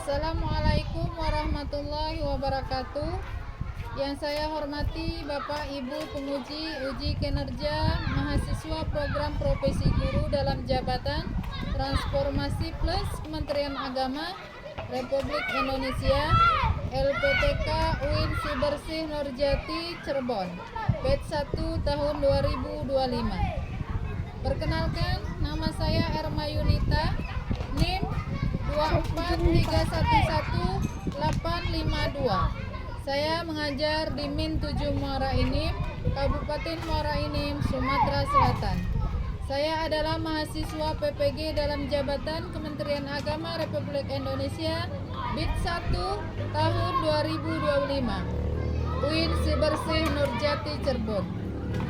Assalamualaikum warahmatullahi wabarakatuh. Yang saya hormati Bapak Ibu penguji uji kinerja mahasiswa program profesi guru dalam jabatan Transformasi Plus Kementerian Agama Republik Indonesia LPTK UIN Sibersih Nurjati Cirebon batch 1 tahun 2025. Perkenalkan, nama saya Erma Yunita, NIM 24311-852. Saya mengajar di Min 7 Muara Enim, Kabupaten Muara Enim, Sumatera Selatan. Saya adalah mahasiswa PPG dalam jabatan Kementerian Agama Republik Indonesia batch 1 tahun 2025. UIN Sibersih Nurjati Cirebon.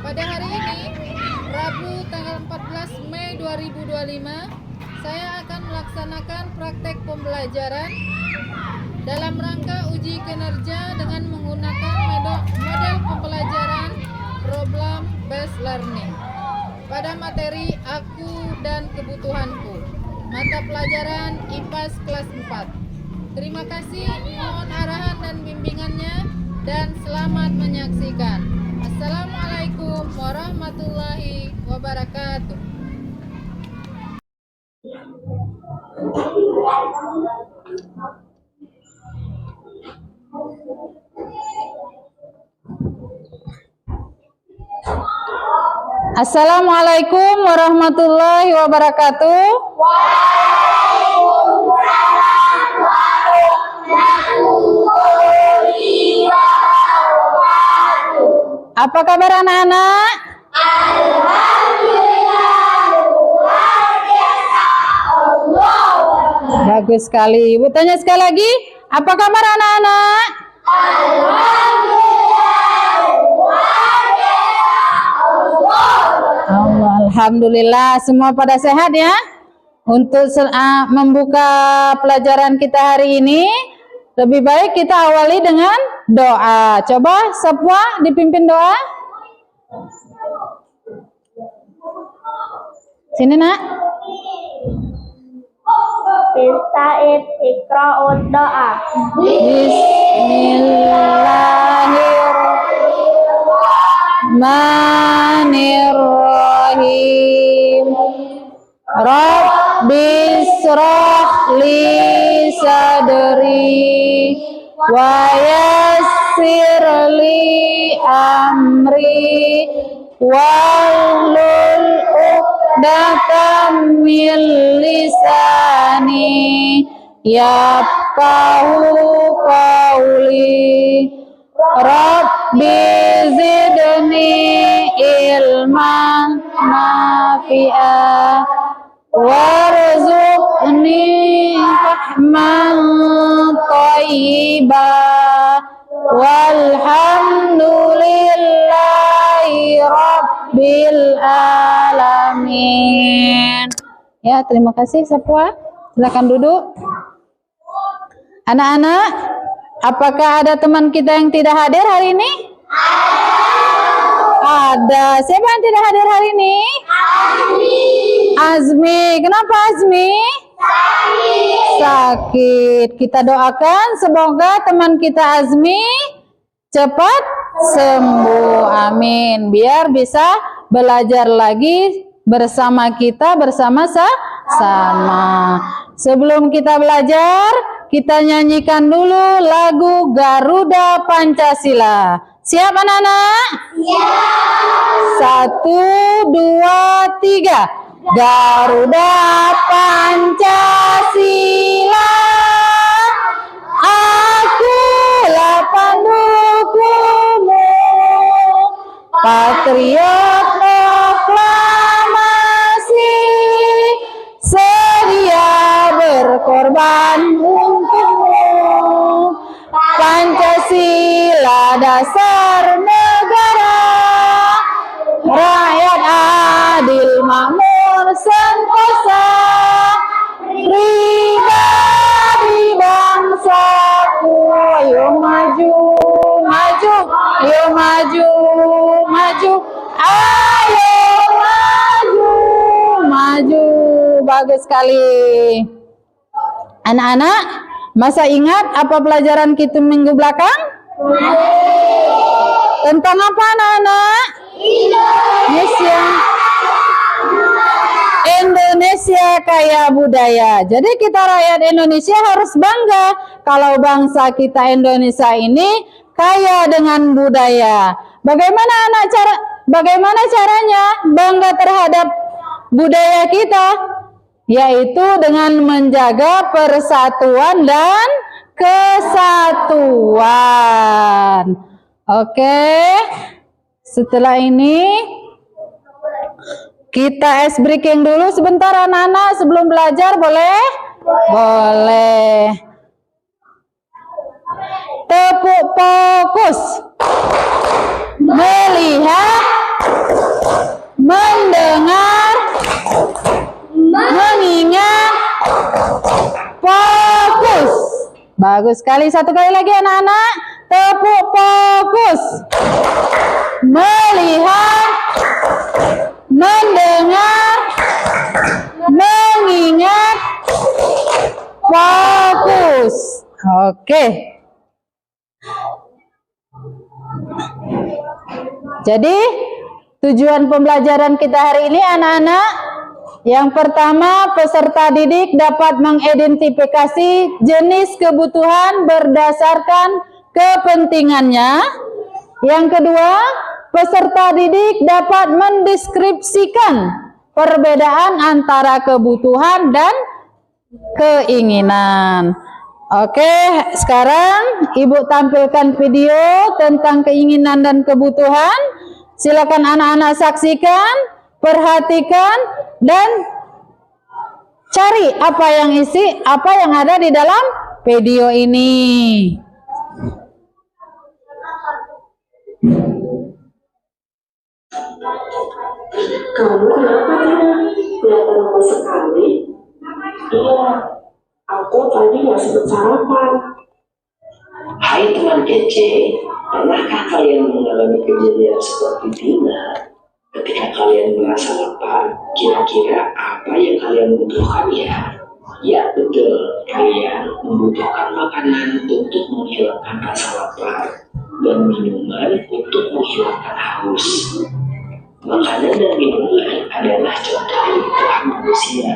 Pada hari ini, Rabu tanggal 14 Mei 2025, saya akan melaksanakan praktek pembelajaran dalam rangka uji kinerja dengan menggunakan model pembelajaran problem based learning pada materi Aku dan Kebutuhanku, mata pelajaran IPAS kelas 4. Terima kasih, mohon arahan dan bimbingannya, dan selamat menyaksikan. Assalamualaikum warahmatullahi wabarakatuh. Assalamualaikum warahmatullahi wabarakatuh. Waalaikumsalam warahmatullahi wabarakatuh. Apa kabar anak-anak? Alhamdulillah, luar biasa. Allah. Bagus sekali. Ibu tanya sekali lagi, apa kabar anak-anak? Alhamdulillah, luar biasa. Allah. Alhamdulillah, semua pada sehat ya. Untuk membuka pelajaran kita hari ini, lebih baik kita awali dengan doa. Coba Sapwa dipimpin doa. Sini nak. Bismillahirrahmanirrahim. Iqra'ud doa. Bismillahirrahmanirrahim. Rabbi shrah li sadri wa yassir li amri wahlul uqdatam min lisani yafqahu qawli. Rabbi zidni ilman nafi'a warzuqni fahman thayyiba walhamdulillahi rabbil alamin. Ya, terima kasih Sapwa. Silakan duduk. Anak-anak, apakah ada teman kita yang tidak hadir hari ini? Ada. Siapa yang tidak hadir hari ini? Azmi. Kenapa Azmi? Sakit. Kita doakan semoga teman kita Azmi cepat sembuh. Amin. Biar bisa belajar lagi bersama kita bersama-sama. Sebelum kita belajar, kita nyanyikan dulu lagu Garuda Pancasila. Siap anak-anak? Siap. 1, 2, 3. Garuda Pancasila, akulah pendukungmu, patriot proklamasi, sedia berkorban untukmu. Pancasila dasar negara, rakyat adil makmur sentosa, pribadi bangsaku. Ayo maju, maju, ayo maju, maju, ayo maju, maju. Bagus sekali. Anak-anak, Masa ingat apa pelajaran kita minggu belakang? Tentang apa anak-anak? Indonesia. Indonesia kaya budaya. Jadi kita rakyat Indonesia harus bangga kalau bangsa kita Indonesia ini kaya dengan budaya. Bagaimana caranya bangga terhadap budaya kita? Yaitu dengan menjaga persatuan dan kesatuan. Oke. Setelah ini kita ice breaking dulu sebentar anak-anak sebelum belajar, boleh? Boleh. Tepuk fokus. Melihat, mendengar, mengingat, fokus. Bagus sekali. Satu kali lagi anak-anak. Tepuk fokus. Melihat, mendengar, mengingat, fokus. Oke. Jadi tujuan pembelajaran kita hari ini anak-anak, yang pertama peserta didik dapat mengidentifikasi jenis kebutuhan berdasarkan kepentingannya. Yang kedua, peserta didik dapat mendeskripsikan perbedaan antara kebutuhan dan keinginan. Oke, sekarang Ibu tampilkan video tentang keinginan dan kebutuhan. Silakan anak-anak saksikan, perhatikan, dan cari apa yang ada di dalam video ini. Kamu kenapa tidak? Kelihatan lemas sekali. Iya, aku tadi nggak sempat sarapan. Hai teman kece, pernahkah kalian mengalami kejadian seperti Tina? Ketika kalian merasa lapar, kira-kira apa yang kalian butuhkan ya? Ya betul, kalian membutuhkan makanan untuk menghilangkan rasa lapar dan minuman untuk menghilangkan haus. Makanan dan minuman adalah contoh kebutuhan manusia.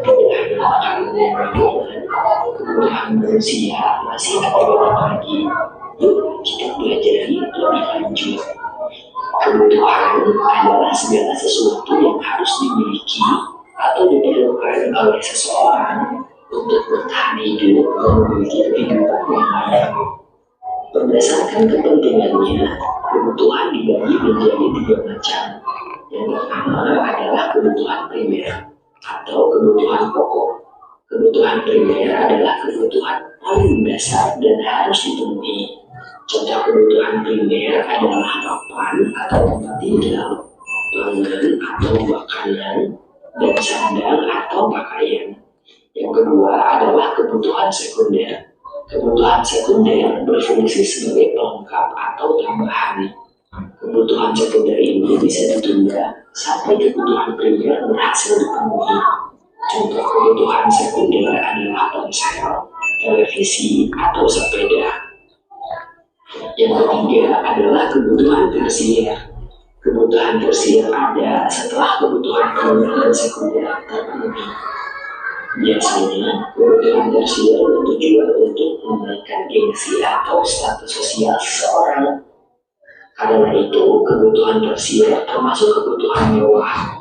Tidak hanya makanan dan minuman, kebutuhan manusia masih ada banyak lagi. Yuk kita pelajari lebih lanjut. Kebutuhan adalah segala sesuatu yang harus dimiliki atau diperlukan oleh seseorang untuk bertahan hidup dan memiliki kehidupan yang layak. Berdasarkan kepentingannya, kebutuhan dibagi menjadi 3 macam. Yang pertama adalah kebutuhan primer atau kebutuhan pokok. Kebutuhan primer adalah kebutuhan paling dasar dan harus dipenuhi. Contoh kebutuhan primer adalah papan atau tempat tinggal, pangan atau makanan, dan sandang atau pakaian. Yang kedua adalah kebutuhan sekunder. Kebutuhan sekunder berfungsi sebagai pelengkap atau tambahan. Kebutuhan sekunder ini bisa ditunda sampai kebutuhan primer berhasil dipenuhi. Contoh kebutuhan sekunder adalah ponsel, televisi, atau sepeda. Yang ketiga adalah kebutuhan tersier. Kebutuhan tersier ada setelah kebutuhan primer dan sekunder terpenuhi. Biasanya, kebutuhan tersier bertujuan untuk menaikkan gengsi atau status sosial seseorang. Karena itu, kebutuhan tersier termasuk kebutuhan mewah.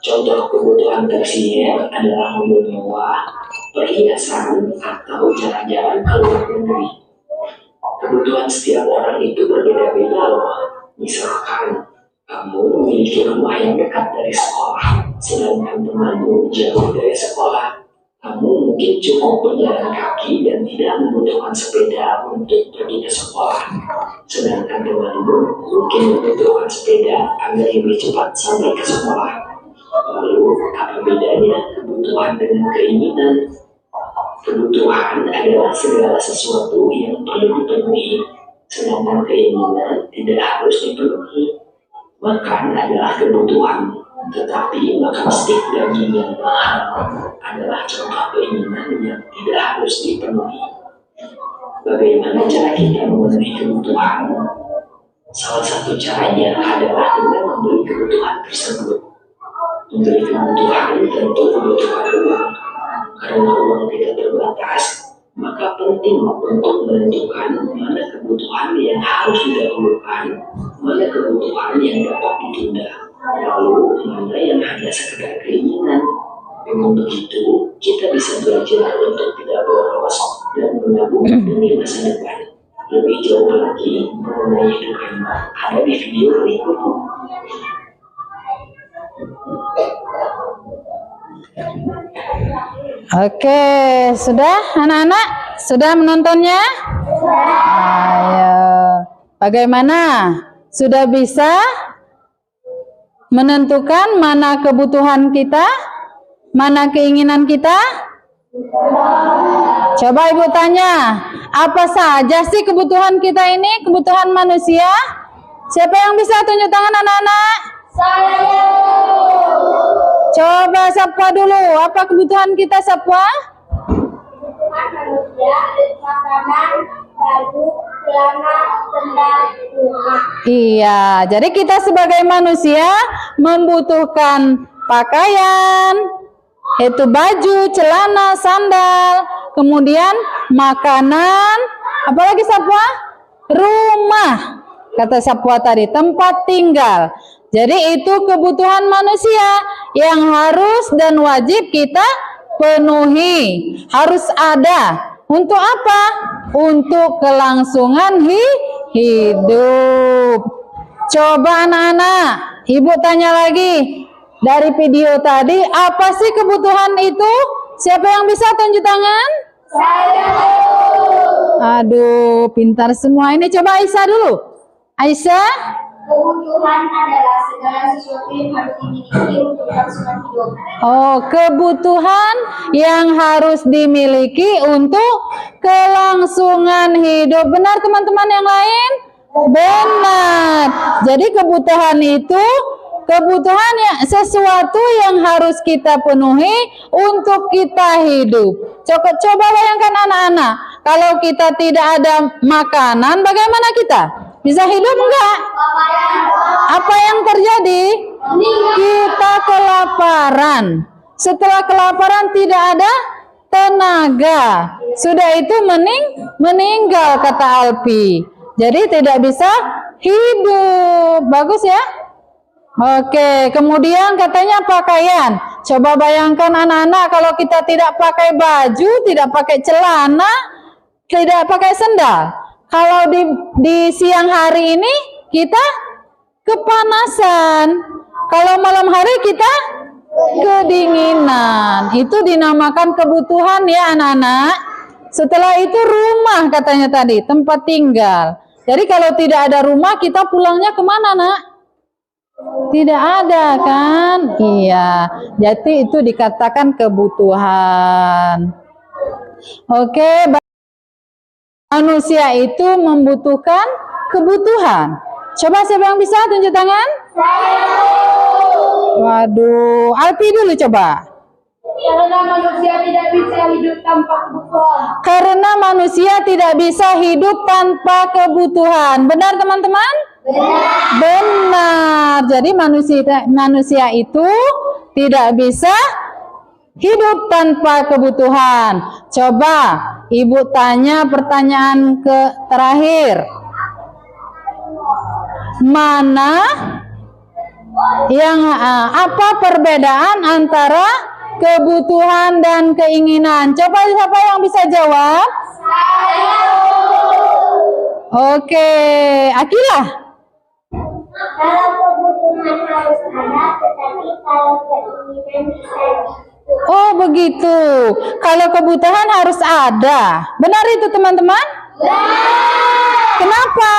Contoh kebutuhan tersier adalah mobil mewah, perhiasan, atau jalan-jalan ke luar negeri. Kebutuhan setiap orang itu berbeda-beda loh. Misalkan, kamu memiliki rumah yang dekat dari sekolah, sedangkan temanmu jauh dari sekolah. Kamu mungkin cukup berjalan kaki dan tidak membutuhkan sepeda untuk pergi ke sekolah. Sedangkan temanmu mungkin membutuhkan sepeda agar lebih cepat sampai ke sekolah. Lalu, apa bedanya kebutuhan dengan keinginan? Kebutuhan adalah segala sesuatu yang perlu dipenuhi, sedangkan keinginan tidak harus dipenuhi. Makan adalah kebutuhan, tetapi makan stik daging yang mahal adalah contoh keinginan yang tidak harus dipenuhi. Bagaimana cara kita memenuhi kebutuhan? Salah satu caranya adalah dengan membeli kebutuhan tersebut. Membeli kebutuhan tentu kebutuhan uang. Karena uang kita terbatas, maka penting untuk menentukan mana kebutuhan yang harus didahulukan, mana kebutuhan yang dapat ditunda, lalu mana yang hanya sekedar keinginan. Dengan begitu, kita bisa belajar untuk tidak boros dan menabung demi masa depan. Lebih jauh lagi mengenai hidup hemat ada di video berikutnya. Oke, sudah anak-anak? Sudah menontonnya? Ayo. Bagaimana? Sudah bisa menentukan mana kebutuhan kita? Mana keinginan kita? Coba ibu tanya, apa saja sih kebutuhan kita ini? Kebutuhan manusia? Siapa yang bisa tunjuk tangan anak-anak? Saya. Coba Sapwa dulu, apa kebutuhan kita Sapwa? Kebutuhan manusia, makanan, baju, celana, sendal, rumah. Iya, jadi kita sebagai manusia membutuhkan pakaian, itu baju, celana, sandal, kemudian makanan, apalagi Sapwa? Rumah, kata Sapwa tadi, tempat tinggal. Jadi itu kebutuhan manusia yang harus dan wajib kita penuhi. Harus ada. Untuk apa? Untuk kelangsungan hidup. Coba anak-anak, ibu tanya lagi. Dari video tadi, apa sih kebutuhan itu? Siapa yang bisa tunjuk tangan? Saya. Aduh, pintar semua. Ini coba Aisyah dulu. Aisyah? Kebutuhan adalah segala sesuatu yang harus dimiliki untuk kelangsungan hidup. Oh, kebutuhan yang harus dimiliki untuk kelangsungan hidup. Benar teman-teman yang lain? Benar. Jadi kebutuhan itu kebutuhan yang sesuatu yang harus kita penuhi untuk kita hidup. Coba bayangkan anak-anak, kalau kita tidak ada makanan, bagaimana kita? Bisa hidup enggak? Apa yang terjadi? Kita kelaparan. Setelah kelaparan tidak ada tenaga. Sudah itu meninggal kata Alpi. Jadi tidak bisa hidup. Bagus ya? Oke, kemudian katanya pakaian. Coba bayangkan anak-anak kalau kita tidak pakai baju, tidak pakai celana, tidak pakai sendal. Kalau di siang hari ini kita kepanasan. Kalau malam hari kita kedinginan. Itu dinamakan kebutuhan ya anak-anak. Setelah itu rumah katanya tadi, tempat tinggal. Jadi kalau tidak ada rumah kita pulangnya kemana nak? Tidak ada kan? Iya. Jadi itu dikatakan kebutuhan. Oke. Manusia itu membutuhkan kebutuhan. Coba siapa yang bisa tunjuk tangan? Waduh, Alpi dulu coba. Karena manusia tidak bisa hidup tanpa kebutuhan. Karena manusia tidak bisa hidup tanpa kebutuhan. Benar teman-teman? Benar. Jadi manusia itu tidak bisa hidup tanpa kebutuhan. Coba ibu tanya pertanyaan terakhir. Mana yang apa perbedaan antara kebutuhan dan keinginan? Coba siapa yang bisa jawab? Oke, Akilah. Kalau kebutuhan harus ada, tetapi kalau keinginan bisa. Oh begitu. Kalau kebutuhan harus ada. Benar itu teman-teman? Kenapa?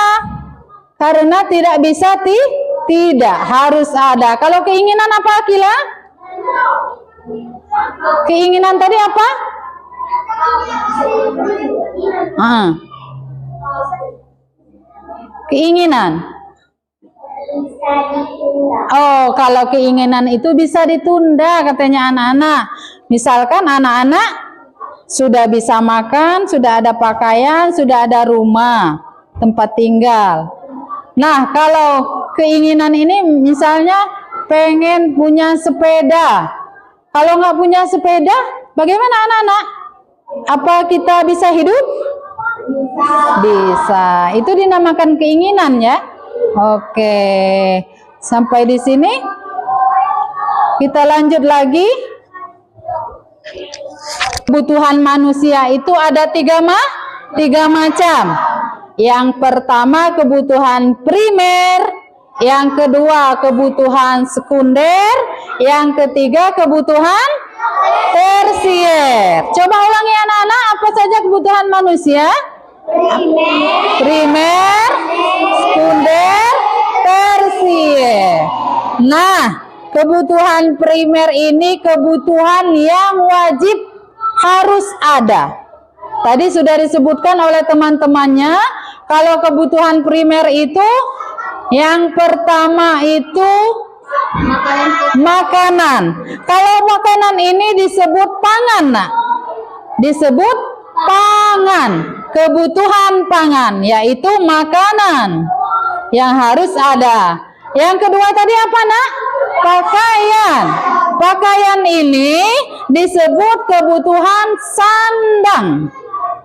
Karena tidak bisa tidak harus ada. Kalau keinginan apa Akila? Keinginan tadi apa? Keinginan. Oh, kalau keinginan itu bisa ditunda katanya anak-anak. Misalkan anak-anak sudah bisa makan, sudah ada pakaian, sudah ada rumah, tempat tinggal. Nah, kalau keinginan ini misalnya pengen punya sepeda. Kalau nggak punya sepeda, bagaimana anak-anak? Apa kita bisa hidup? Bisa. Itu dinamakan keinginan ya. Oke. Sampai di sini. Kita lanjut lagi. Kebutuhan manusia itu ada tiga macam. Yang pertama kebutuhan primer, yang kedua kebutuhan sekunder, yang ketiga kebutuhan tersier. Coba ulangi anak-anak, apa saja kebutuhan manusia? Primer, sekunder, tersier. Nah, kebutuhan primer ini kebutuhan yang wajib harus ada. Tadi sudah disebutkan oleh teman-temannya, kalau kebutuhan primer itu yang pertama itu makanan. Kalau makanan ini disebut pangan, nak. Disebut pangan, kebutuhan pangan, yaitu makanan yang harus ada. Yang kedua tadi apa, nak? Pakaian. Pakaian ini disebut kebutuhan sandang.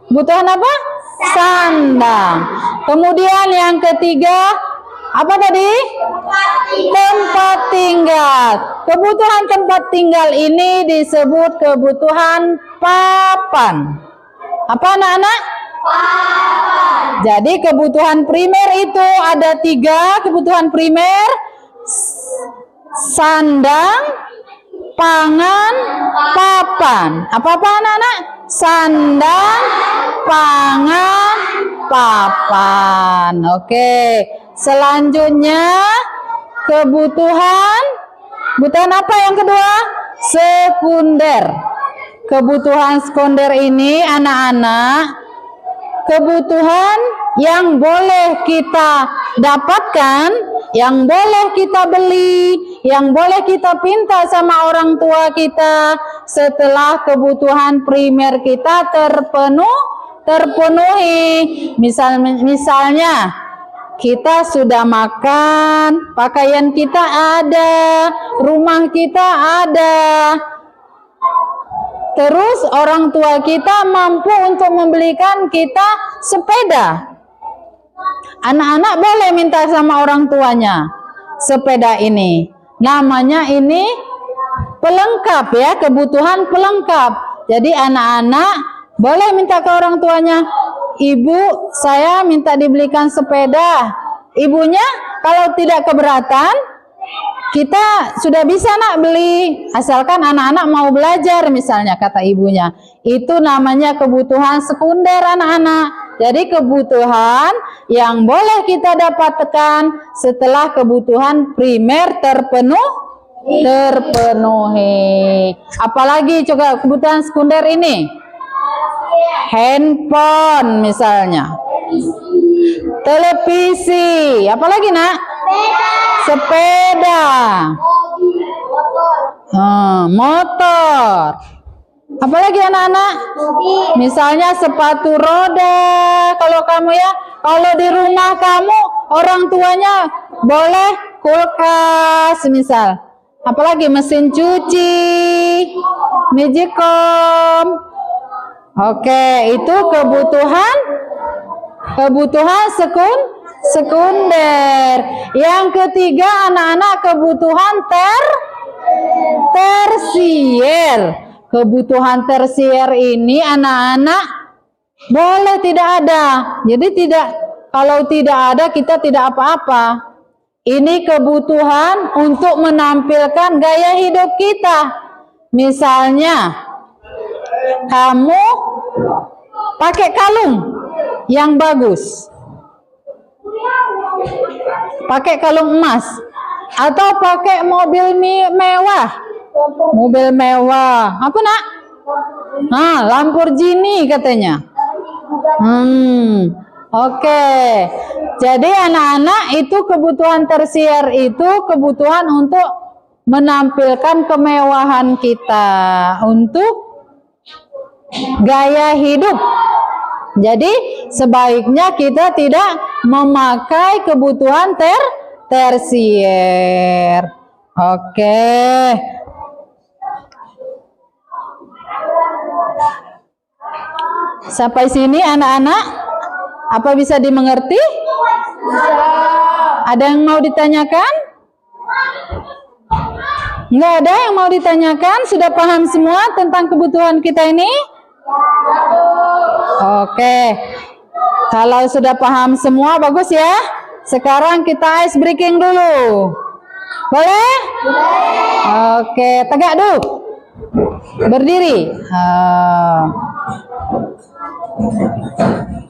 Kebutuhan apa? Sandang. Kemudian yang ketiga apa tadi? Tempat tinggal. Kebutuhan tempat tinggal ini disebut kebutuhan papan. Apa anak-anak? Jadi kebutuhan primer itu ada tiga kebutuhan primer: sandang, pangan, papan. Apa-apa anak-anak? Sandang, pangan, papan. Oke. Selanjutnya kebutuhan apa yang kedua? Sekunder. Kebutuhan sekunder ini anak-anak kebutuhan yang boleh kita dapatkan, yang boleh kita beli, yang boleh kita pinta sama orang tua kita setelah kebutuhan primer kita terpenuhi. Misalnya kita sudah makan, pakaian kita ada, rumah kita ada. Terus orang tua kita mampu untuk membelikan kita sepeda. Anak-anak boleh minta sama orang tuanya sepeda ini. Namanya ini pelengkap ya, kebutuhan pelengkap. Jadi anak-anak boleh minta ke orang tuanya, "Ibu, saya minta dibelikan sepeda." Ibunya kalau tidak keberatan, kita sudah bisa nak beli, asalkan anak-anak mau belajar misalnya, kata ibunya. Itu namanya kebutuhan sekunder anak-anak. Jadi kebutuhan yang boleh kita dapatkan setelah kebutuhan primer terpenuhi. Apalagi coba kebutuhan sekunder ini? Handphone misalnya. Televisi. Apalagi nak? Sepeda. Motor. Apalagi anak-anak? Misalnya sepatu roda. Kalau kamu ya, kalau di rumah kamu orang tuanya boleh kulkas misal. Apalagi mesin cuci, magicom. Oke, itu kebutuhan sekunder. Yang ketiga anak-anak kebutuhan tersier. Kebutuhan tersier ini anak-anak boleh tidak ada. Jadi kalau tidak ada kita tidak apa-apa. Ini kebutuhan untuk menampilkan gaya hidup kita. Misalnya kamu pakai kalung yang bagus, pakai kalung emas, atau pakai mobil mewah. Apa nak? Lamborghini katanya. Oke. Jadi anak-anak itu kebutuhan tersier itu kebutuhan untuk menampilkan kemewahan kita, untuk gaya hidup. Jadi sebaiknya kita tidak memakai kebutuhan tersier. Oke. Sampai sini anak-anak, apa bisa dimengerti? Ada yang mau ditanyakan? Nggak ada yang mau ditanyakan? Sudah paham semua tentang kebutuhan kita ini? Oke. Kalau sudah paham semua, bagus ya. Sekarang kita ice breaking dulu. Boleh? Oke, tegak dulu. Berdiri.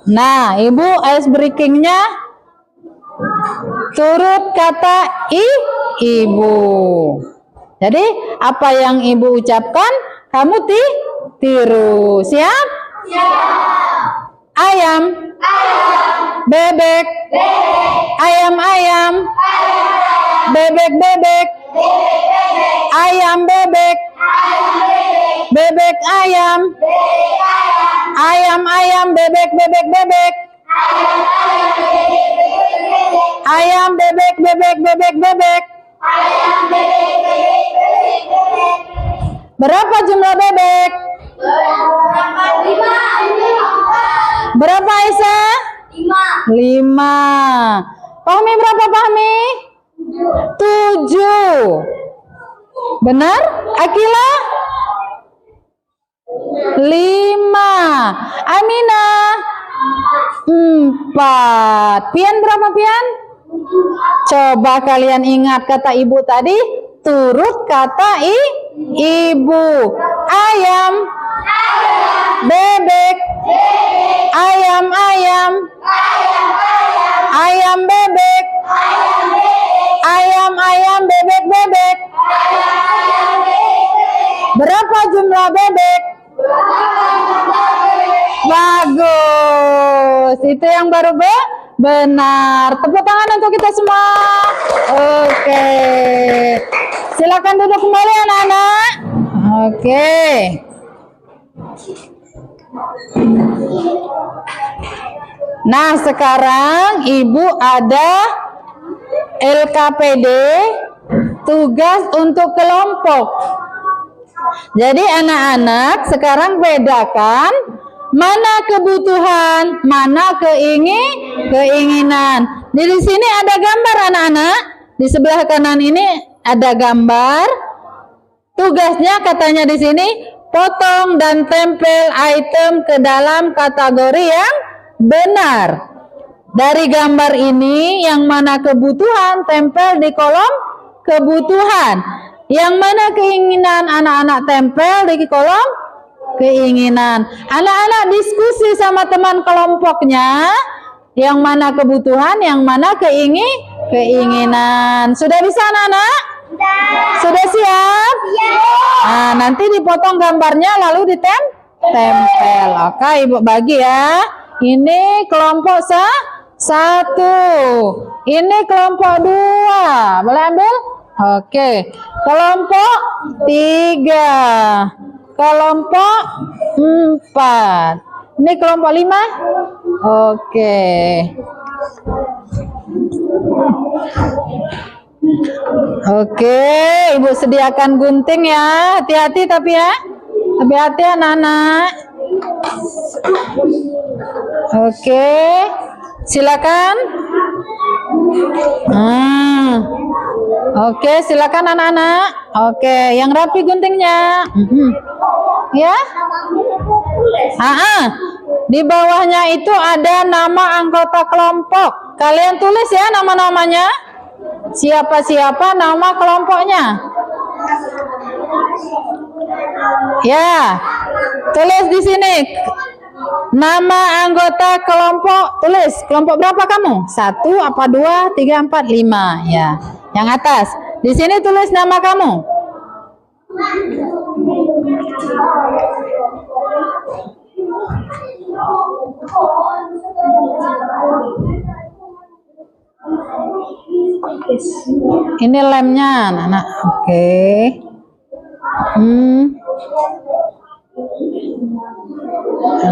Nah, Ibu ice breakingnya turut kata ibu. Jadi apa yang Ibu ucapkan, kamu tiru. Siap? Ayam. Bebek. Ayam. Bebek. Ayam bebek. Bebek ayam. Ayam bebek. Ayam bebek. Berapa jumlah bebek? Berapa Aisyah? 5. Fahmi berapa Fahmi? 7. Benar? Akila? 5. Amina? 4. Pian berapa Pian? Coba kalian ingat kata ibu tadi, turut kata ibu. Ayam. Bebek. Ayam. Ayam bebek. Ayam bebek. Berapa jumlah bebek? Bagus. Itu yang baru benar. Tepuk tangan untuk kita semua. Oke. Silakan duduk kembali anak-anak. Oke. Nah, sekarang Ibu ada LKPD, tugas untuk kelompok. Jadi anak-anak sekarang bedakan mana kebutuhan, mana keinginan. Di sini ada gambar anak-anak. Di sebelah kanan ini ada gambar. Tugasnya katanya di sini potong dan tempel item ke dalam kategori yang benar. Dari gambar ini yang mana kebutuhan tempel di kolom kebutuhan. Yang mana keinginan anak-anak tempel di kolom keinginan. Anak-anak diskusi sama teman kelompoknya, yang mana kebutuhan, yang mana keinginan. Sudah bisa anak-anak? Sudah siap? Nah, nanti dipotong gambarnya lalu ditempel. Oke, Ibu bagi ya. Ini kelompok 1. Ini kelompok 2. Boleh ambil? Oke. Kelompok 3. Kelompok 4. Ini kelompok 5. Oke. Oke, Ibu sediakan gunting ya. Hati-hati tapi ya. Hati-hati anak-anak. Oke. Silakan. Oke, silakan anak-anak. Oke, yang rapi guntingnya. Ya. Di bawahnya itu ada nama anggota kelompok. Kalian tulis ya nama-namanya. Siapa-siapa nama kelompoknya. Ya. Tulis di sini. Nama anggota kelompok, tulis. Kelompok berapa kamu? 1, apa 2, 3, 4, 5. Ya. Yang atas. Di sini tulis nama kamu. Ini lemnya, anak-anak. Oke.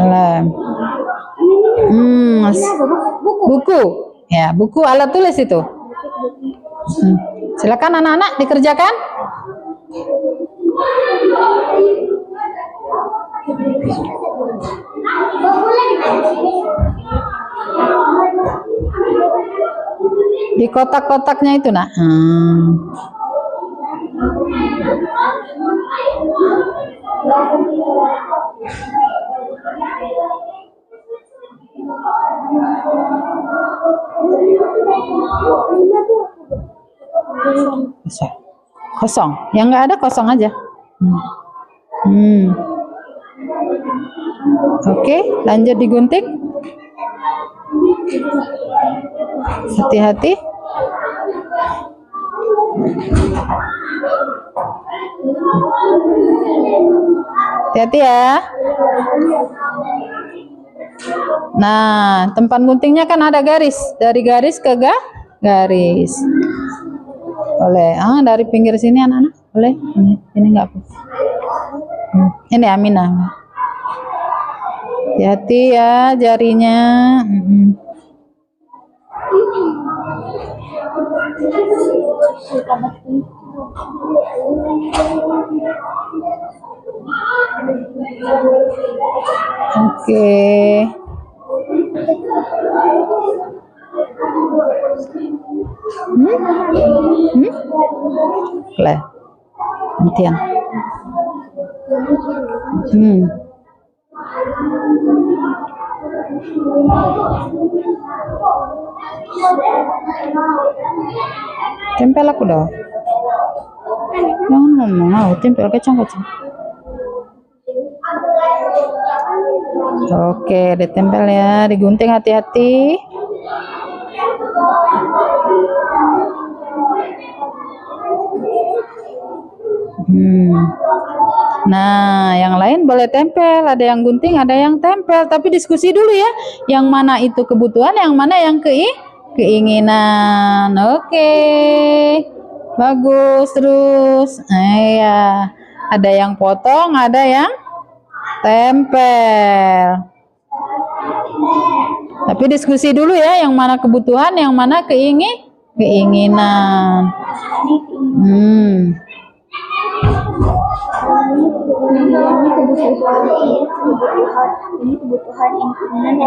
Lem. Buku. Ya, buku alat tulis itu. Silakan anak-anak dikerjakan. Di kotak-kotaknya itu, nak. Kosong. Yang nggak ada kosong aja. Oke, lanjut digunting. Hati-hati. Hati-hati ya. Nah, tempat guntingnya kan ada garis. Dari garis ke garis. Boleh. Dari pinggir sini anak-anak. Boleh. Ini enggak apa. Ini Aminah. Hati-hati ya jarinya. Oke. Boleh. Nantian. Tempel aku dah. Jangan ngomong, tempel kacang-kacang. Oke, ditempel ya, digunting hati-hati. Nah, yang lain boleh tempel, ada yang gunting, ada yang tempel, tapi diskusi dulu ya, yang mana itu kebutuhan, yang mana yang keinginan. Oke, bagus terus. Ya, ada yang potong, ada yang tempel. Tapi diskusi dulu ya, yang mana kebutuhan, yang mana keinginan. Ini kebutuhan, ini kebutuhan, keinginan,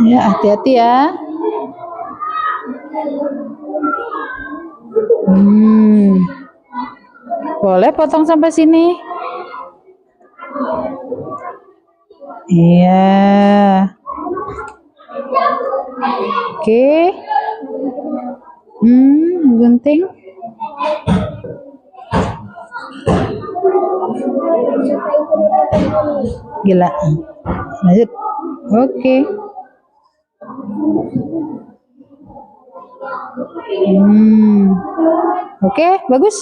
Ya, hati-hati ya. Boleh potong sampai sini. Iya. Oke. Gunting. Gila. Lanjut. Oke. Oke, bagus.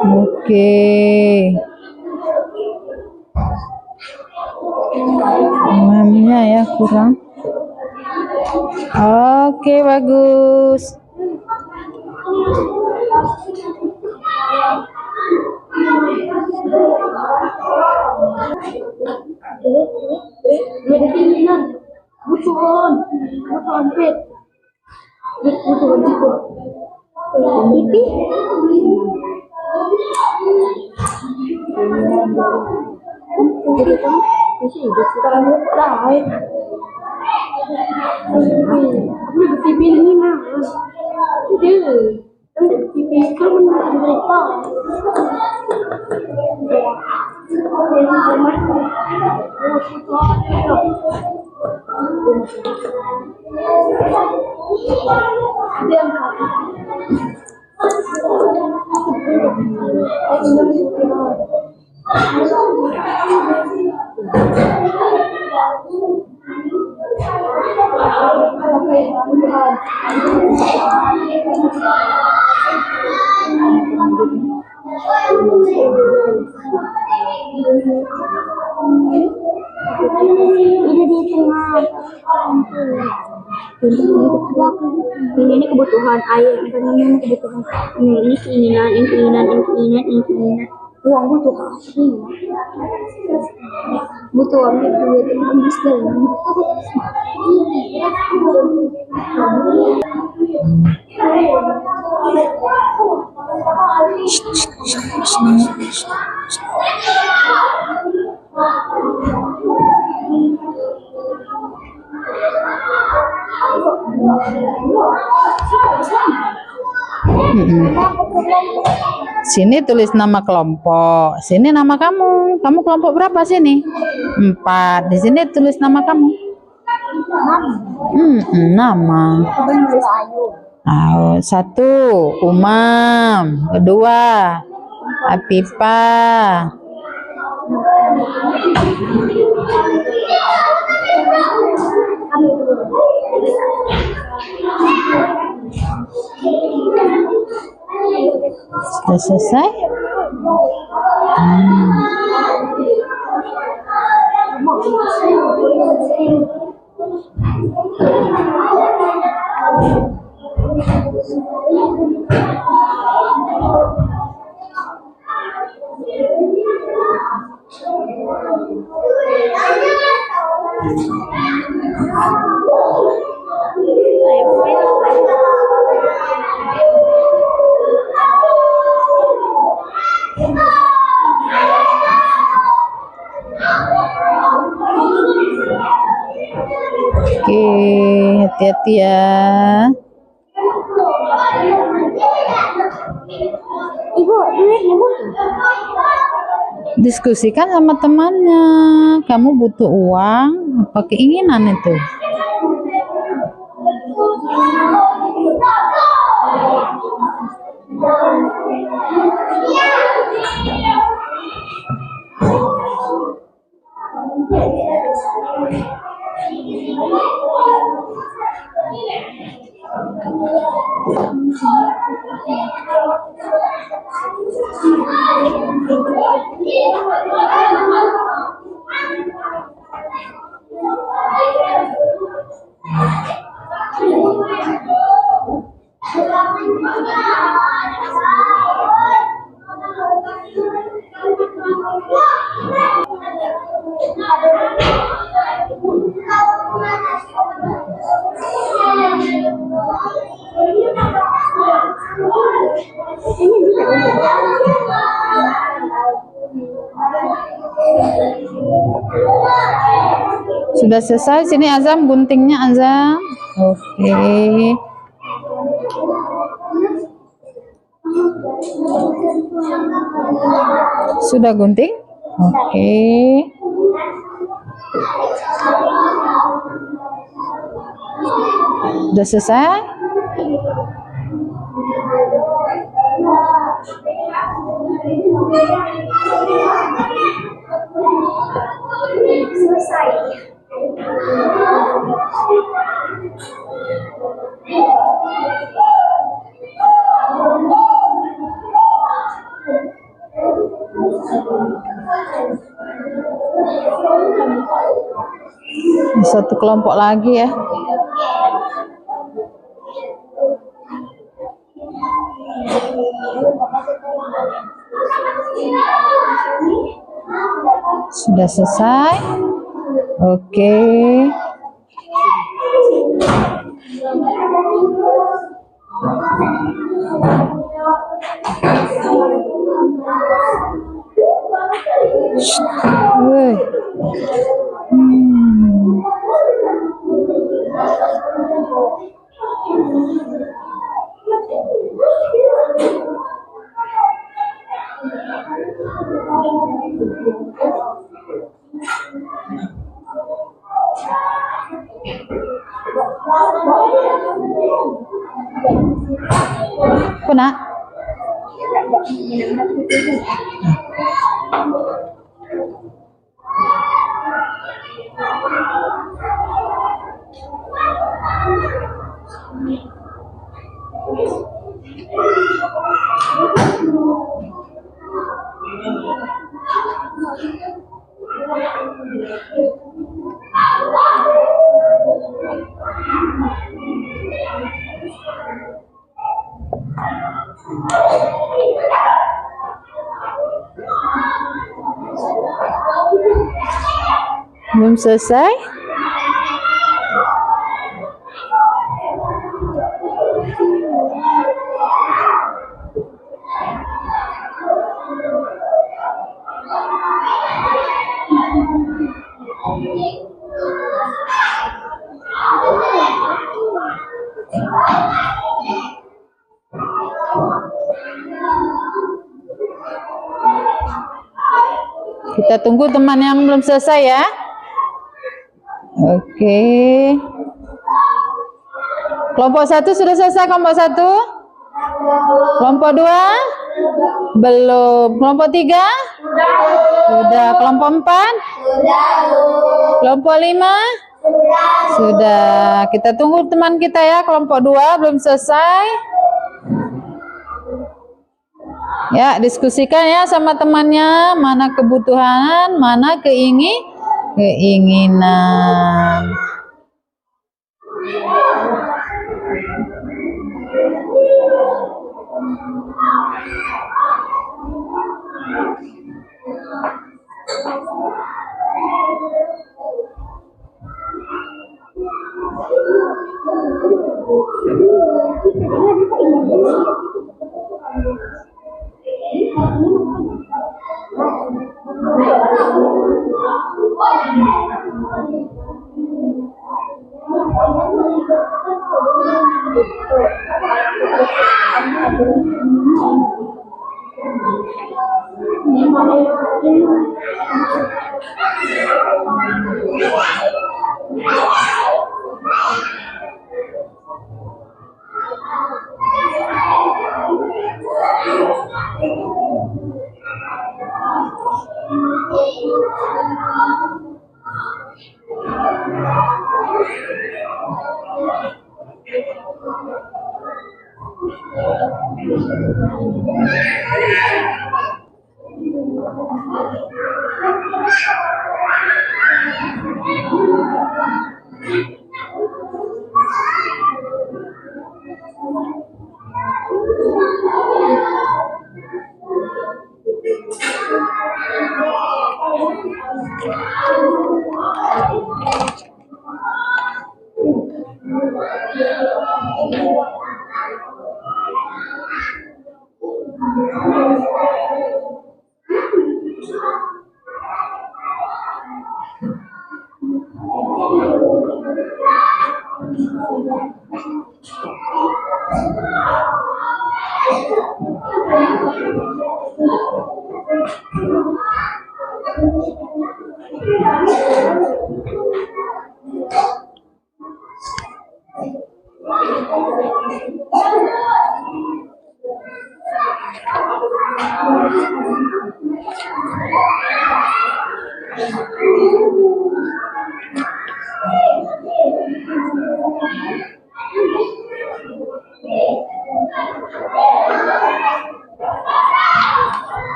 Oke. Lemnya ya kurang. Oke, bagus. Ini di tengah. Ini kebutuhan air, ini kebutuhan. Ini keinginan, ini keinginan, ini keinginan, ini keinginan. Uang butuh apa? Butuh ambil duit habis dalam. Sini tulis nama kelompok, sini nama kamu. Kamu kelompok berapa sini? 4. Di sini tulis nama kamu. Nama. Oh, 1 Umam, 2 Apipa. Sudah selesai? Oke, hati-hati ya. Ibu, duit ibu. Diskusikan sama temannya. Kamu butuh uang, apa keinginan itu? Sudah selesai. Sini Azam, guntingnya Azam. Oke. Sudah gunting? Oke. Sudah selesai? Selesai. Satu kelompok lagi ya. Sudah selesai? Oke. Woi. Apa nak? Belum selesai? Kita tunggu teman yang belum selesai ya. Oke. Kelompok 1 sudah selesai kelompok 1? Kelompok 2? Belum. Kelompok 3? Sudah. Kelompok 4? Kelompok 5? Sudah. Kita tunggu teman kita ya. Kelompok 2 belum selesai. Ya, diskusikan ya sama temannya, mana kebutuhan, mana keinginan.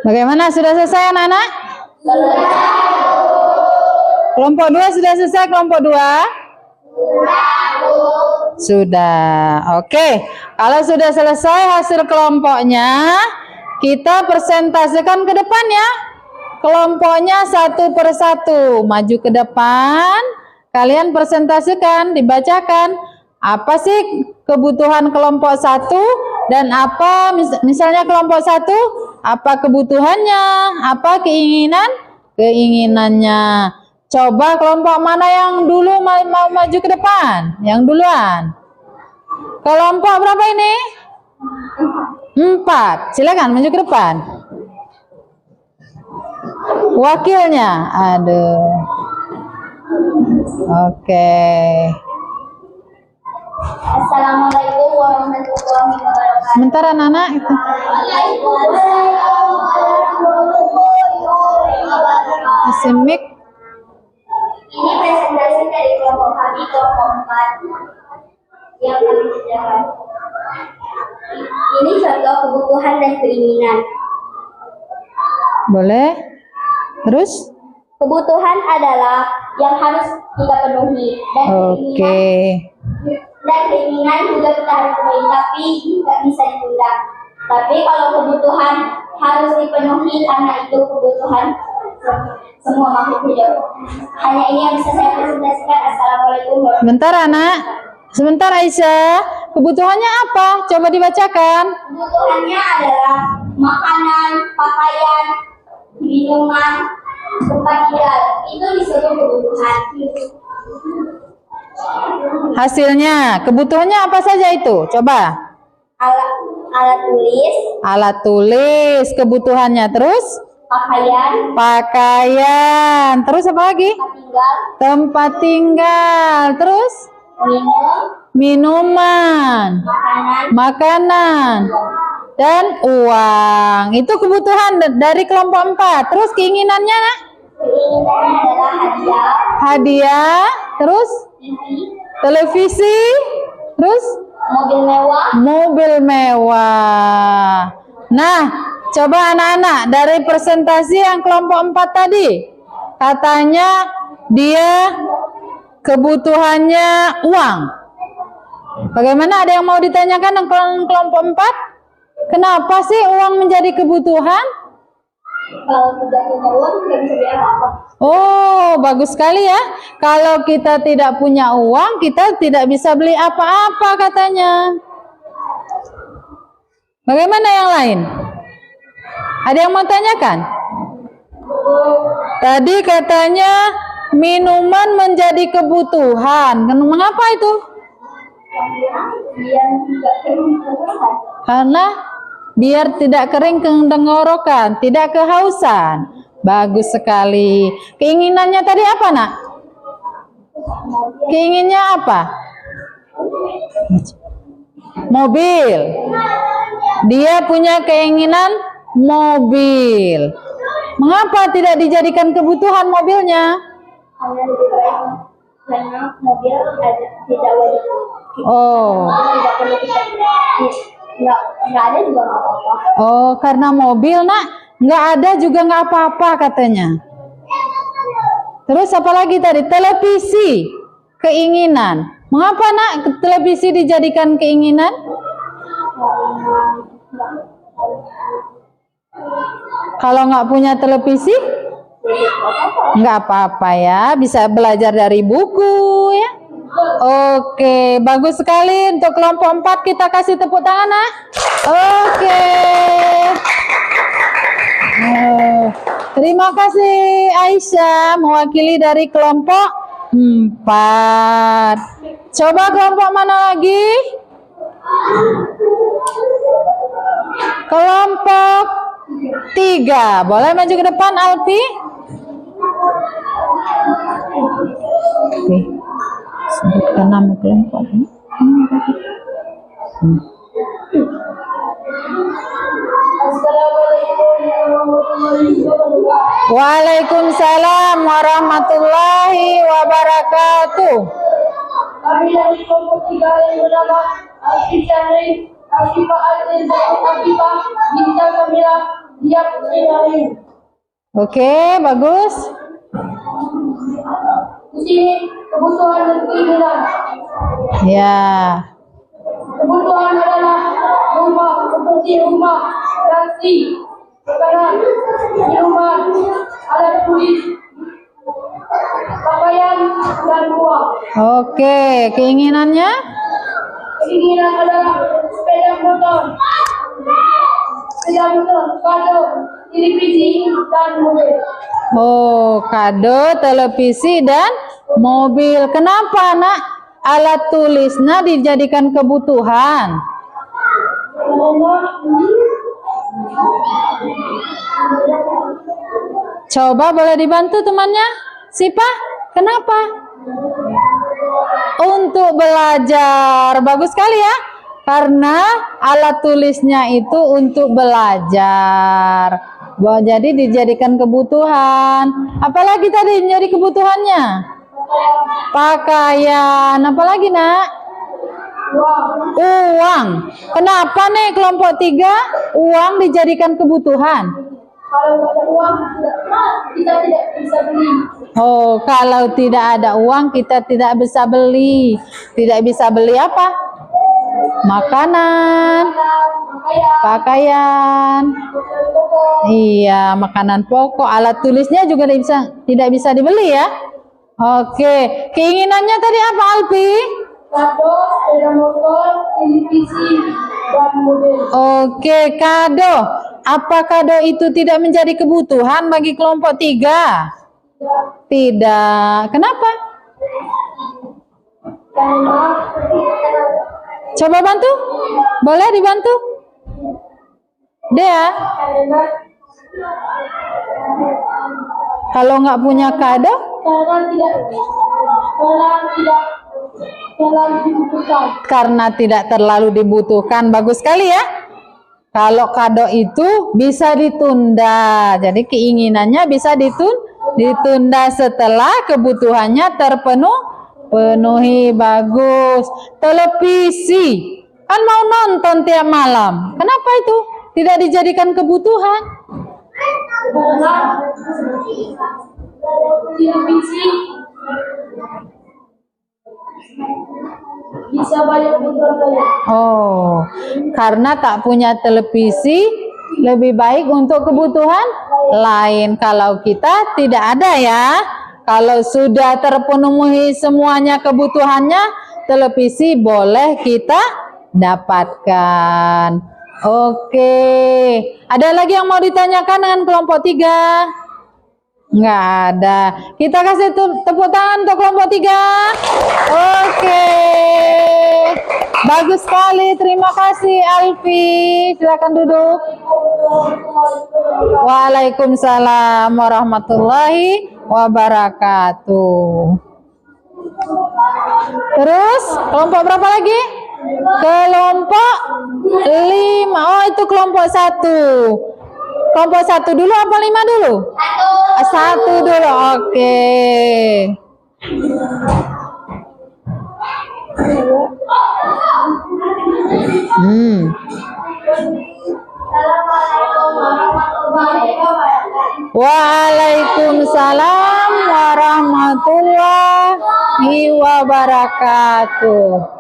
Bagaimana? Sudah selesai anak-anak? Kelompok 2 sudah selesai kelompok 2? Sudah. Oke. Kalau sudah selesai hasil kelompoknya, kita presentasikan ke depan ya. kelompoknya satu persatu. Maju ke depan, kalian presentasikan, dibacakan. Apa sih kebutuhan kelompok satu dan apa misalnya kelompok satu, apa kebutuhannya, apa keinginannya. Coba kelompok mana yang dulu mau maju ke depan? Yang duluan. Kelompok berapa ini? 4. Silakan maju ke depan. Wakilnya, aduh. Oke. Assalamualaikum warahmatullahi wabarakatuh. Sebentar anak-anak itu. Kasih mic. Ini presentasi dari kelompok kami, kelompok 4 yang kami kerjakan. Ini contoh kebutuhan dan keinginan. Boleh? Terus? Kebutuhan adalah yang harus kita penuhi dan keinginan juga kita harus penuhi, tapi nggak bisa ditunda. Tapi kalau kebutuhan harus dipenuhi karena itu kebutuhan semua makhluk hidup. Hanya ini yang bisa saya presentasikan. Assalamualaikum warahmatullahi wabarakatuh. Sebentar anak. Sebentar Aisyah. Kebutuhannya apa? Coba dibacakan. Kebutuhannya adalah makanan, pakaian, minuman, tempat tinggal. Itu disebut kebutuhan. Hasilnya, kebutuhannya apa saja itu? Coba. Alat tulis, Alat tulis, kebutuhannya. Terus? pakaian, Terus apa lagi? tempat tinggal, Tempat tinggal. Terus? Minuman. Makanan. Dan uang. Itu kebutuhan dari kelompok 4. Terus keinginannya? keinginannya adalah Hadiah. Terus? Televisi. Terus? Mobil mewah. Nah, coba anak-anak dari presentasi yang kelompok 4 tadi, katanya dia kebutuhannya uang. Bagaimana, ada yang mau ditanyakan dengan kelompok 4? Kenapa sih uang menjadi kebutuhan? Kalau tidak punya uang tidak bisa beli apa-apa. Oh, bagus sekali ya. Kalau kita tidak punya uang, kita tidak bisa beli apa-apa katanya. Bagaimana yang lain? Ada yang mau tanyakan? Tadi katanya minuman menjadi kebutuhan. Mengapa itu? Biar tidak kering. Karena biar tidak kering tenggorokan, tidak kehausan. Bagus sekali. Keinginannya tadi apa, Nak? Keinginnya apa? Mobil. Dia punya keinginan mobil. Mengapa tidak dijadikan kebutuhan mobilnya? Karena lebih baik karena mobil tidak wajib. Oh. Tidak perlu kita nggak ada juga nggak apa-apa. Oh, karena mobil, Nak, nggak ada juga nggak apa-apa katanya. Terus apa lagi tadi? Televisi, keinginan. Mengapa, Nak, televisi dijadikan keinginan? Kalau nggak punya televisi, nggak apa-apa ya, bisa belajar dari buku ya. Oke, bagus sekali. Untuk kelompok 4 kita kasih tepuk tangan, Nak. Oke. Terima kasih Aisyah mewakili dari kelompok 4. Coba kelompok mana lagi? Kelompok 3. Boleh maju ke depan, Alfi? Oke. Sebutkan nama kelompok. Waalaikumsalam warahmatullahi wabarakatuh. Kami dari kelompok 3 yang bernama Al-Fisani, Al-Fifa Al-Izz, Al-Fifa, Bintang Kamila, Diab Sinari. Oke, bagus. Di sini kebutuhan dan keinginan. Ya. Kebutuhan adalah rumah, seperti rumah, taksi, makanan, minuman, Oke, keinginannya? Keinginan adalah sepeda motor, kado, televisi, dan mobil. Oh, kado, televisi, dan mobil. Kenapa, Nak? Alat tulisnya dijadikan kebutuhan. Coba boleh dibantu temannya? Sipa, kenapa? Untuk belajar. Bagus sekali ya. Karena alat tulisnya itu untuk belajar. Jadi dijadikan kebutuhan. Apalagi tadi menjadi kebutuhannya? Pakaian. Apalagi, Nak? Uang. Kenapa nih kelompok 3 uang dijadikan kebutuhan? Kalau nggak ada uang, kita tidak bisa beli. Oh, kalau tidak ada uang kita tidak bisa beli. Tidak bisa beli apa? Makanan, pakaian. Iya, makanan pokok. Alat tulisnya juga tidak bisa dibeli ya. Oke, keinginannya tadi apa, Alpi? Kado, sepeda motor, televisi, dan mobil. Oke, kado. Apa kado itu tidak menjadi kebutuhan bagi kelompok 3? Tidak. Kenapa? Karena Coba bantu. Boleh dibantu? Dea, kalau nggak punya kado? Karena tidak terlalu dibutuhkan. Bagus sekali ya. Kalau kado itu bisa ditunda. Jadi keinginannya bisa ditunda setelah kebutuhannya terpenuhi. Bagus. Televisi. Kan mau nonton tiap malam. Kenapa itu tidak dijadikan kebutuhan? televisi bisa banyak ditonton. Oh, karena tak punya televisi lebih baik untuk kebutuhan lain. Kalau kita tidak ada ya, kalau sudah terpenuhi semuanya kebutuhannya, televisi boleh kita dapatkan. Oke, ada lagi yang mau ditanyakan dengan kelompok 3? Nggak ada. Kita kasih tepuk tangan untuk kelompok 3. Oke, bagus sekali. Terima kasih Alfi. Silakan duduk. Waalaikumsalam warahmatullahi wabarakatuh. Terus kelompok berapa lagi? Kelompok 5. Oh, itu kelompok 1. Kelompok 1 dulu apa 5 dulu? 1 dulu. Oke. Waalaikumsalam warahmatullahi wabarakatuh.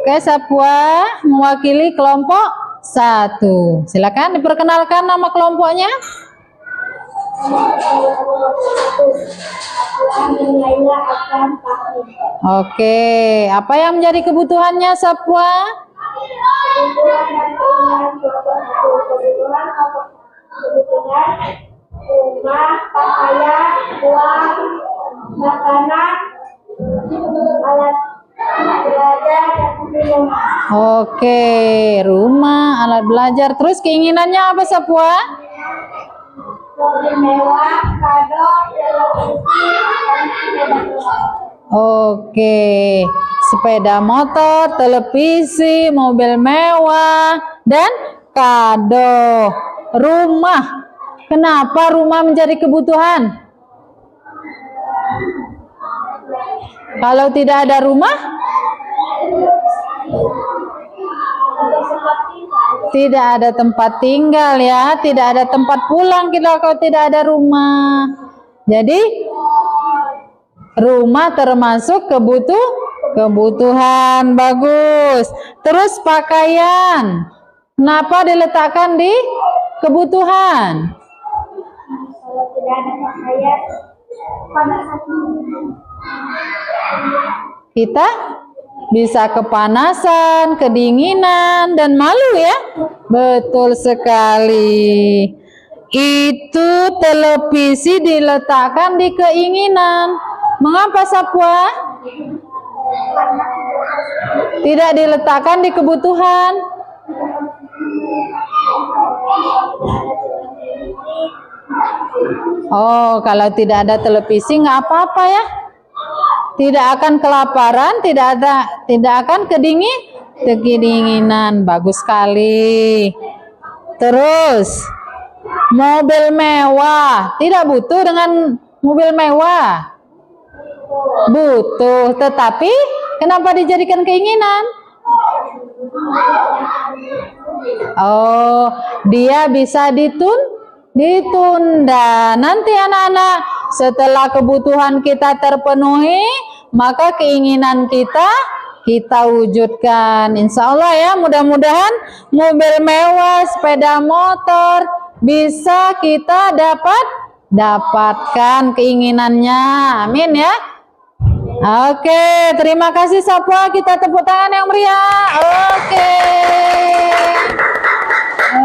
Oke, Sapua mewakili kelompok 1. Silakan diperkenalkan nama kelompoknya. Oke, apa yang menjadi kebutuhannya Sapua? Kebutuhan rumah, pakaian, uang, makanan, alat belajar, dan minum. Oke, rumah, alat belajar. Terus keinginannya apa Sapua? Mobil mewah, kado, televisi, dan sepeda motor. Oke, sepeda motor, televisi, mobil mewah, dan kado. Rumah. Kenapa rumah menjadi kebutuhan? Kalau tidak ada rumah, tidak ada tempat tinggal ya, tidak ada tempat pulang kita kalau tidak ada rumah. Jadi rumah termasuk kebutuhan. Bagus. Terus pakaian. Kenapa diletakkan di kebutuhan? Kalau tidak ada pakaian, pada saat kita bisa kepanasan, kedinginan, dan malu ya. Betul sekali. Itu televisi diletakkan di keinginan. Mengapa Sapwa? Tidak diletakkan di kebutuhan. Oh, kalau tidak ada televisi nggak apa-apa ya. Tidak akan kelaparan, tidak akan kedinginan. Bagus sekali. Terus, mobil mewah. Tidak butuh dengan mobil mewah. Butuh, tetapi kenapa dijadikan keinginan? Oh, dia bisa ditunda. Nanti anak-anak, setelah kebutuhan kita terpenuhi, maka keinginan kita wujudkan. Insya Allah ya, mudah-mudahan mobil mewah, sepeda motor bisa kita dapatkan keinginannya. Amin ya. Oke, terima kasih Sapwa. Kita tepuk tangan yang meriah.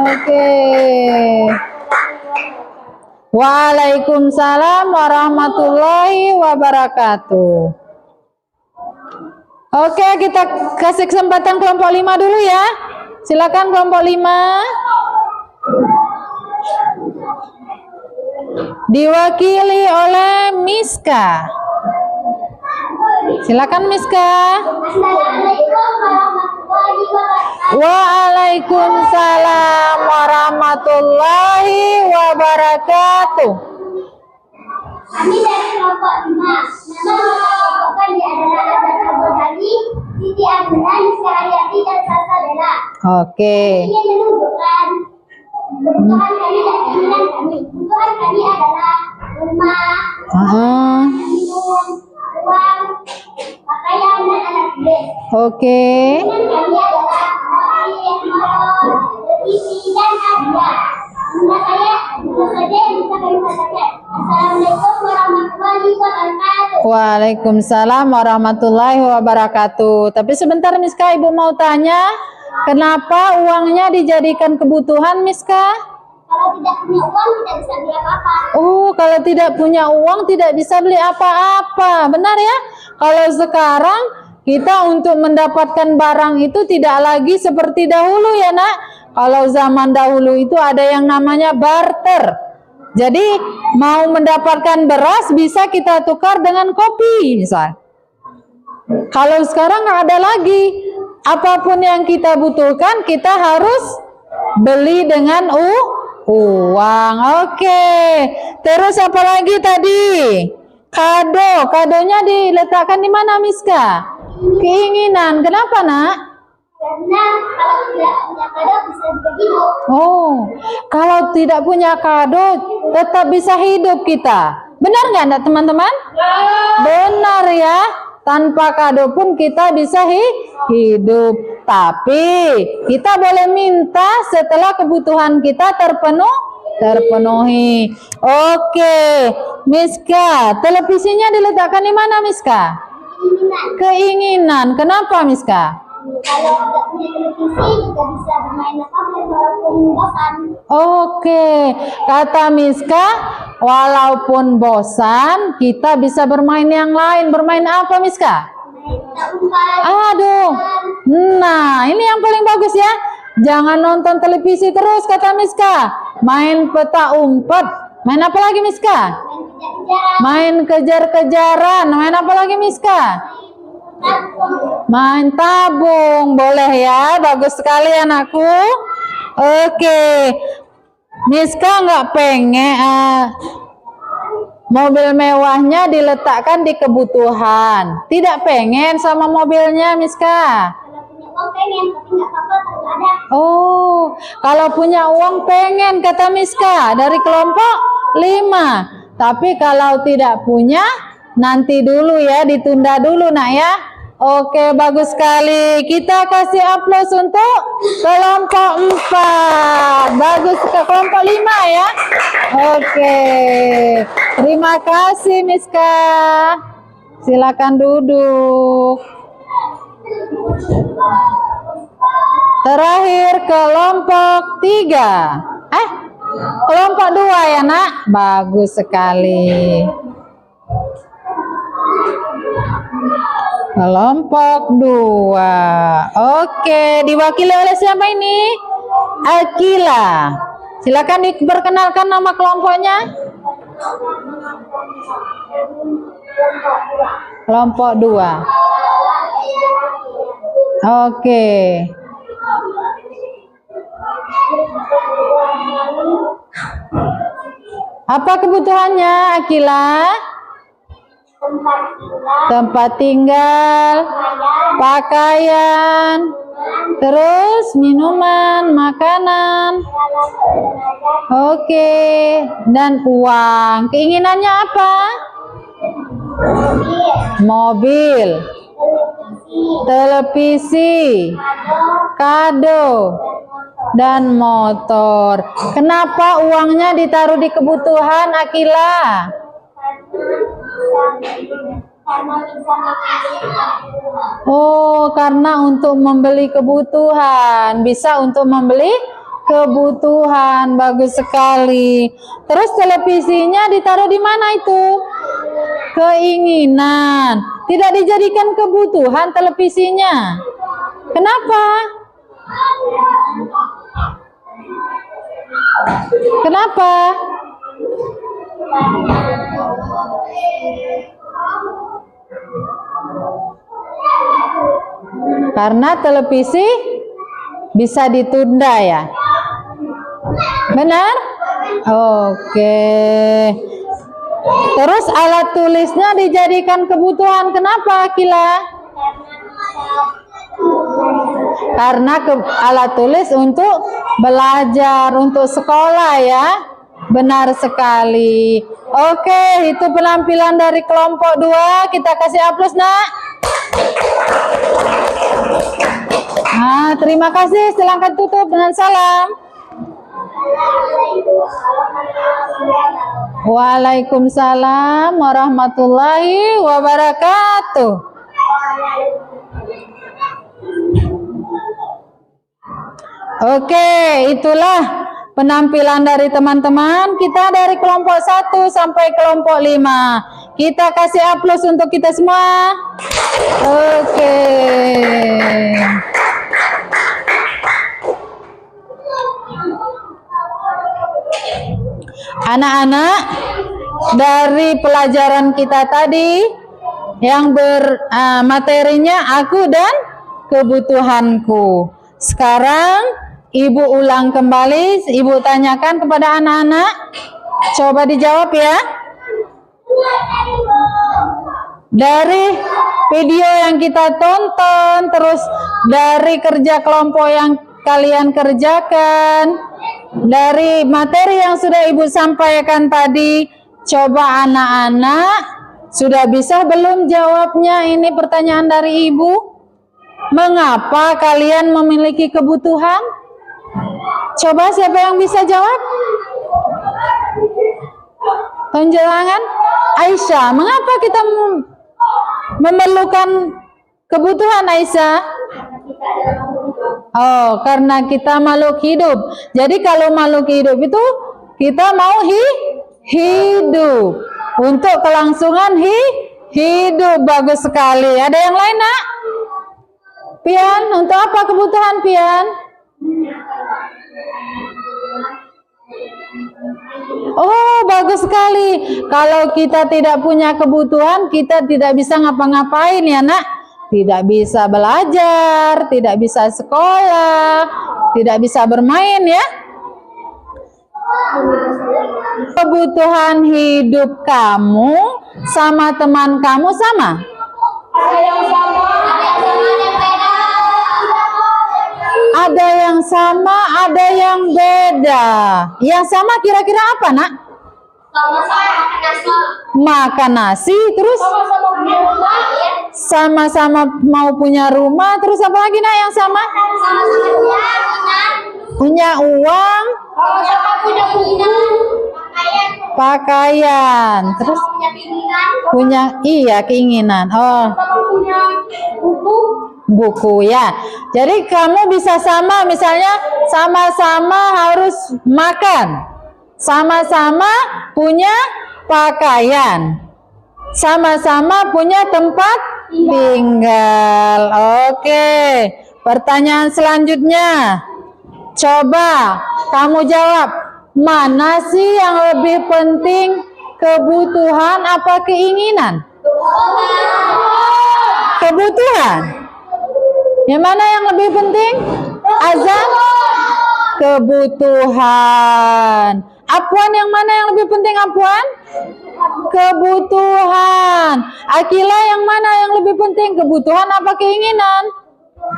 Oke. Waalaikumsalam warahmatullahi wabarakatuh. Oke, kita kasih kesempatan kelompok 5 dulu ya. Silakan kelompok 5. Diwakili oleh Miska. Silakan Miska. Assalamualaikum warahmatullahi wabarakatuh. Waalaikumsalam warahmatullahi wabarakatuh. Kami dari kelompok 5. Nama kelompok kami adalah Azhar Abdul Ghani, Siti Aminah, Miska Hayati, dan Salsabella. Oke. Ingin menunjukkan kebutuhan kami dan keinginan kami. Kebutuhan kami adalah rumah, minum, uang, pakaian, dan alat bed. Oke. Keinginan kami adalah mobil, motor, televisi, dan hadiah. Bunda saya itu saja yang bisa kami katakan. Assalamualaikum warahmatullahi wabarakatuh. Waalaikumsalam warahmatullahi wabarakatuh. Tapi sebentar Miska, Ibu mau tanya, kenapa uangnya dijadikan kebutuhan Miska? Kalau tidak punya uang tidak bisa beli apa-apa. Oh, kalau tidak punya uang tidak bisa beli apa-apa. Benar ya? Kalau sekarang kita untuk mendapatkan barang itu tidak lagi seperti dahulu ya nak. Kalau zaman dahulu itu ada yang namanya barter. Jadi mau mendapatkan beras bisa kita tukar dengan kopi misal. Kalau sekarang nggak ada lagi. Apapun yang kita butuhkan kita harus beli dengan uang. Oke. Terus apa lagi tadi? Kado. Kadonya diletakkan di mana Miska? Keinginan. Kenapa nak? Karena kalau tidak punya kado bisa hidup. Oh, kalau tidak punya kado tetap bisa hidup kita. Benar nggak teman-teman? Benar ya. Tanpa kado pun kita bisa hidup. Tapi kita boleh minta setelah kebutuhan kita terpenuhi. Oke, Miska, televisinya diletakkan di mana Miska? Keinginan. Kenapa Miska? Kalau tidak punya televisi juga bisa bermain laptop walaupun bosan. Oke, kata Miska, walaupun bosan, kita bisa bermain yang lain. Bermain apa Miska? Aduh, nah ini yang paling bagus ya. Jangan nonton televisi terus kata Miska. Main peta umpet. Main apa lagi Miska? Main kejar-kejaran. Main apa lagi Miska? Main tabung. Boleh ya, bagus sekali anakku. Oke, Miska nggak pengen mobil mewahnya diletakkan di kebutuhan. Tidak pengen sama mobilnya Miska. Oh, kalau punya uang pengen kata Miska dari kelompok 5. Tapi kalau tidak punya nanti dulu ya, ditunda dulu nak ya. Oke, bagus sekali. Kita kasih aplaus untuk kelompok 4. Bagus ke kelompok 5 ya. Oke. Terima kasih Miska. Silakan duduk. Terakhir kelompok 3. Kelompok 2 ya nak? Bagus sekali. Kelompok 2. Oke, diwakili oleh siapa ini? Akila. Silakan diperkenalkan nama kelompoknya. Kelompok 2. Oke. Apa kebutuhannya, Akila? Tempat tinggal, pakaian, terus minuman, makanan. Oke, dan uang. Keinginannya apa? Mobil, televisi, kado, dan motor. Kenapa uangnya ditaruh di kebutuhan, Akila? Oh, karena untuk membeli kebutuhan. Bisa untuk membeli kebutuhan. Bagus sekali. Terus televisinya ditaruh di mana itu? Keinginan. Tidak dijadikan kebutuhan televisinya. Kenapa? Kenapa? Karena televisi bisa ditunda ya. Benar? Oke. Terus alat tulisnya dijadikan kebutuhan. Kenapa, Akila? Karena alat tulis untuk belajar, untuk sekolah ya. Benar sekali. Oke, itu penampilan dari kelompok 2. Kita kasih aplaus, nak. Nah, terima kasih. Silakan tutup dengan salam. Waalaikumsalam warahmatullahi wabarakatuh. Oke, itulah penampilan dari teman-teman kita dari kelompok 1 sampai kelompok 5. Kita kasih aplaus untuk kita semua. Oke. Anak-anak, dari pelajaran kita tadi yang materinya aku dan kebutuhanku. Sekarang Ibu ulang kembali, Ibu tanyakan kepada anak-anak. Coba dijawab ya. Dari video yang kita tonton, terus dari kerja kelompok yang kalian kerjakan, dari materi yang sudah Ibu sampaikan tadi, coba anak-anak sudah bisa belum jawabnya? Ini pertanyaan dari Ibu. Mengapa kalian memiliki kebutuhan? Coba siapa yang bisa jawab? Tunjuk tangan. Aisyah, mengapa kita memerlukan kebutuhan, Aisyah? Oh, karena kita makhluk hidup. Jadi kalau makhluk hidup itu kita mau hidup. Untuk kelangsungan hidup. Bagus sekali. Ada yang lain, nak? Pian, untuk apa kebutuhan, Pian? Oh, bagus sekali. Kalau kita tidak punya kebutuhan, kita tidak bisa ngapa-ngapain ya, nak. Tidak bisa belajar, tidak bisa sekolah, tidak bisa bermain ya. Kebutuhan hidup kamu sama teman kamu sama? Ada yang sama, Ada yang sama, ada yang beda. Yang sama kira-kira apa, nak? Makan nasi, terus sama-sama punya rumah, sama-sama mau punya rumah, terus apa lagi, nak, yang sama? Punya uang, sama-sama punya buku, Pakaian. Terus punya keinginan. punya keinginan. Oh, Sama punya buku. buku ya. Jadi kamu bisa sama, misalnya sama-sama harus makan. Sama-sama punya pakaian. Sama-sama punya tempat tinggal. Oke. Pertanyaan selanjutnya. Coba kamu jawab. Mana sih yang lebih penting? Kebutuhan apa keinginan? Kebutuhan. Yang mana yang lebih penting? Azan? Kebutuhan. Apuan yang mana yang lebih penting, Apuan? Kebutuhan. Akila yang mana yang lebih penting? Kebutuhan apa keinginan?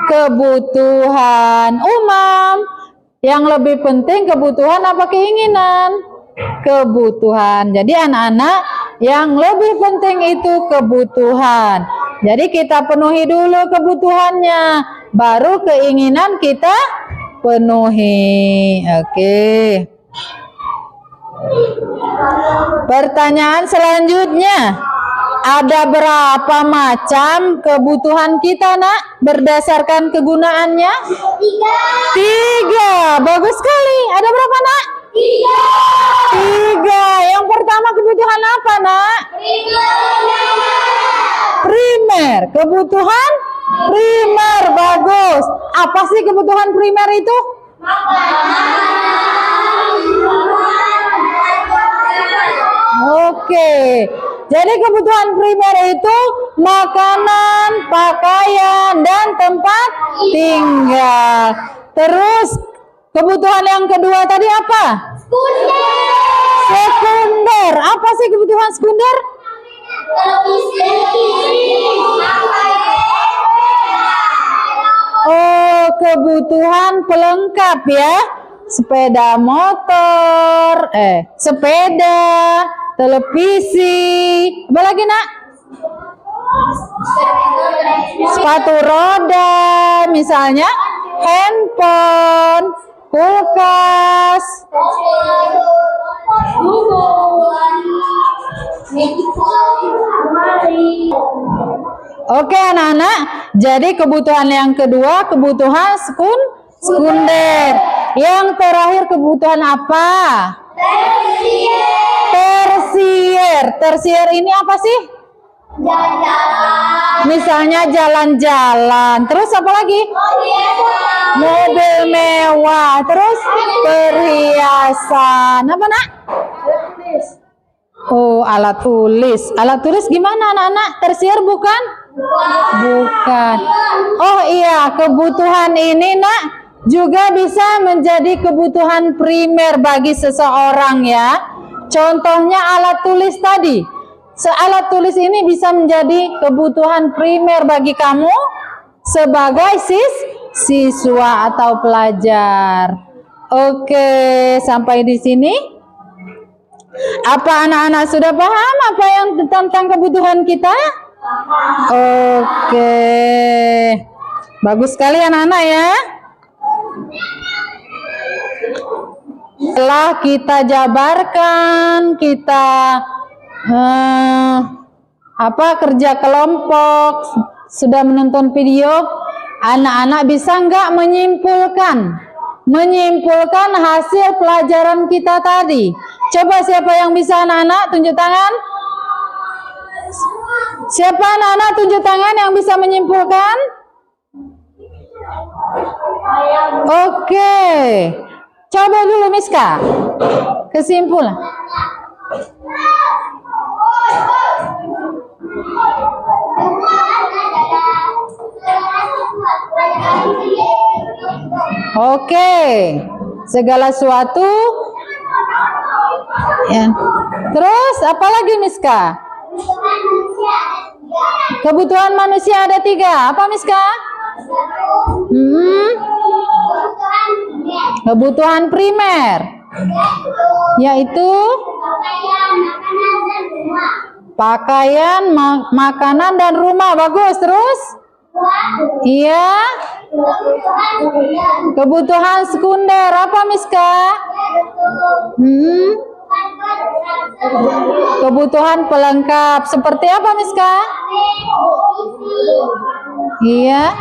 Kebutuhan. Umam, yang lebih penting kebutuhan apa keinginan? Kebutuhan. Jadi anak-anak, yang lebih penting itu kebutuhan. Jadi kita penuhi dulu kebutuhannya, baru keinginan kita penuhi. Oke. Pertanyaan selanjutnya, ada berapa macam kebutuhan kita, Nak? Berdasarkan kegunaannya? 3. Bagus sekali. Ada berapa, Nak? 3. Yang pertama kebutuhan apa, Nak? Primer. Kebutuhan primer. Bagus. Apa sih kebutuhan primer itu? Oke, jadi kebutuhan primer itu makanan, pakaian, dan tempat tinggal. Terus kebutuhan yang kedua tadi apa? Sekunder. Apa sih kebutuhan sekunder? Oh, kebutuhan pelengkap ya. Sepeda motor, sepeda, televisi, apa lagi, Nak? Sepatu roda, misalnya handphone, kulkas. Oke anak-anak, jadi kebutuhan yang kedua kebutuhan sekunder. Yang terakhir kebutuhan apa? Tersier. Tersier ini apa sih? Misalnya jalan-jalan. Terus apa lagi? Mobil mewah. Terus perhiasan. Apa, Nak? Oh, alat tulis. Alat tulis gimana anak-anak? Tersier bukan? Bukan. Oh iya, kebutuhan ini, Nak, juga bisa menjadi kebutuhan primer bagi seseorang ya. Contohnya alat tulis tadi. Alat tulis ini bisa menjadi kebutuhan primer bagi kamu sebagai siswa atau pelajar. Oke, sampai di sini. Apa anak-anak sudah paham apa yang tentang kebutuhan kita? Oke. Bagus sekali anak-anak ya. Setelah kita jabarkan, kita kerja kelompok, sudah menonton video, anak-anak bisa nggak menyimpulkan hasil pelajaran kita tadi? Coba siapa yang bisa, anak-anak tunjuk tangan. Siapa anak-anak tunjuk tangan yang bisa menyimpulkan? Oke. Coba dulu Miska. Kesimpulan. Oke. Segala sesuatu ya. Terus apa lagi Miska? Kebutuhan manusia ada 3. Apa Miska? Kebutuhan primer, yaitu pakaian, makanan, dan rumah. Bagus. Terus? Iya. Kebutuhan sekunder apa Miska? Kebutuhan pelengkap seperti apa, Miska? Iya.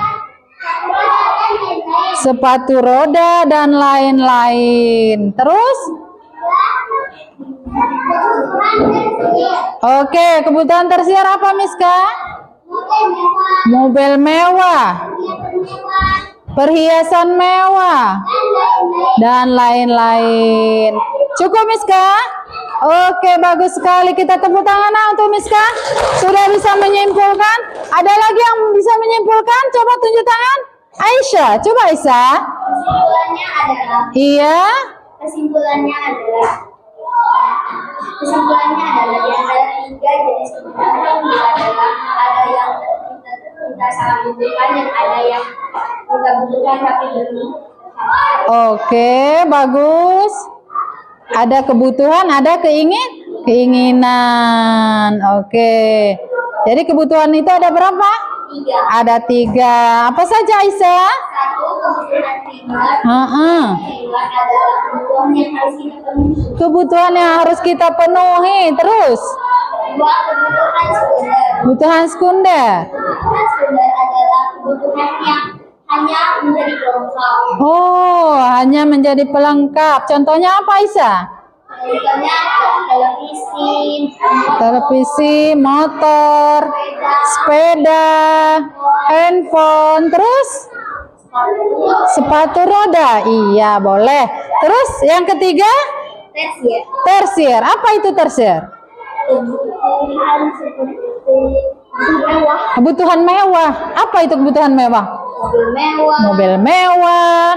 Sepatu roda dan lain-lain. Terus? Oke, kebutuhan tersier apa, Miska? Mobil mewah, perhiasan mewah, dan lain-lain. Cukup, Miska? Oke, bagus sekali. Kita tepuk tangan untuk Miska. Sudah bisa menyimpulkan? Ada lagi yang bisa menyimpulkan? Coba tunjuk tangan. Aisyah, coba Aisyah. Kesimpulannya adalah Iya. kesimpulannya adalah di antara 3 jenis kebutuhan itu adalah ada yang kita sangat butuhkan dan ada yang kita butuhkan tapi belum. Oke, bagus. Ada kebutuhan, ada keinginan. Oke. Jadi kebutuhan itu ada berapa? 3. Ada 3. Apa saja, Aisyah? 1 kebutuhan primer. Kedua adalah kebutuhan yang harus kita penuhi. Kebutuhan yang harus kita penuhi. Terus? 2 kebutuhan sekunder. Kebutuhan sekunder. Kebutuhan sekunder adalah kebutuhan yang hanya menjadi pelengkap. Oh, hanya menjadi pelengkap. Contohnya apa, Aisyah? Contohnya Televisi, motor, sepeda, handphone, terus sepatu roda. Iya, boleh. Terus yang ketiga? tersier. Tersier. Apa itu tersier? Kebutuhan seperti mewah, Kebutuhan mewah. Apa itu kebutuhan mewah? mobil mewah, Mobil mewah,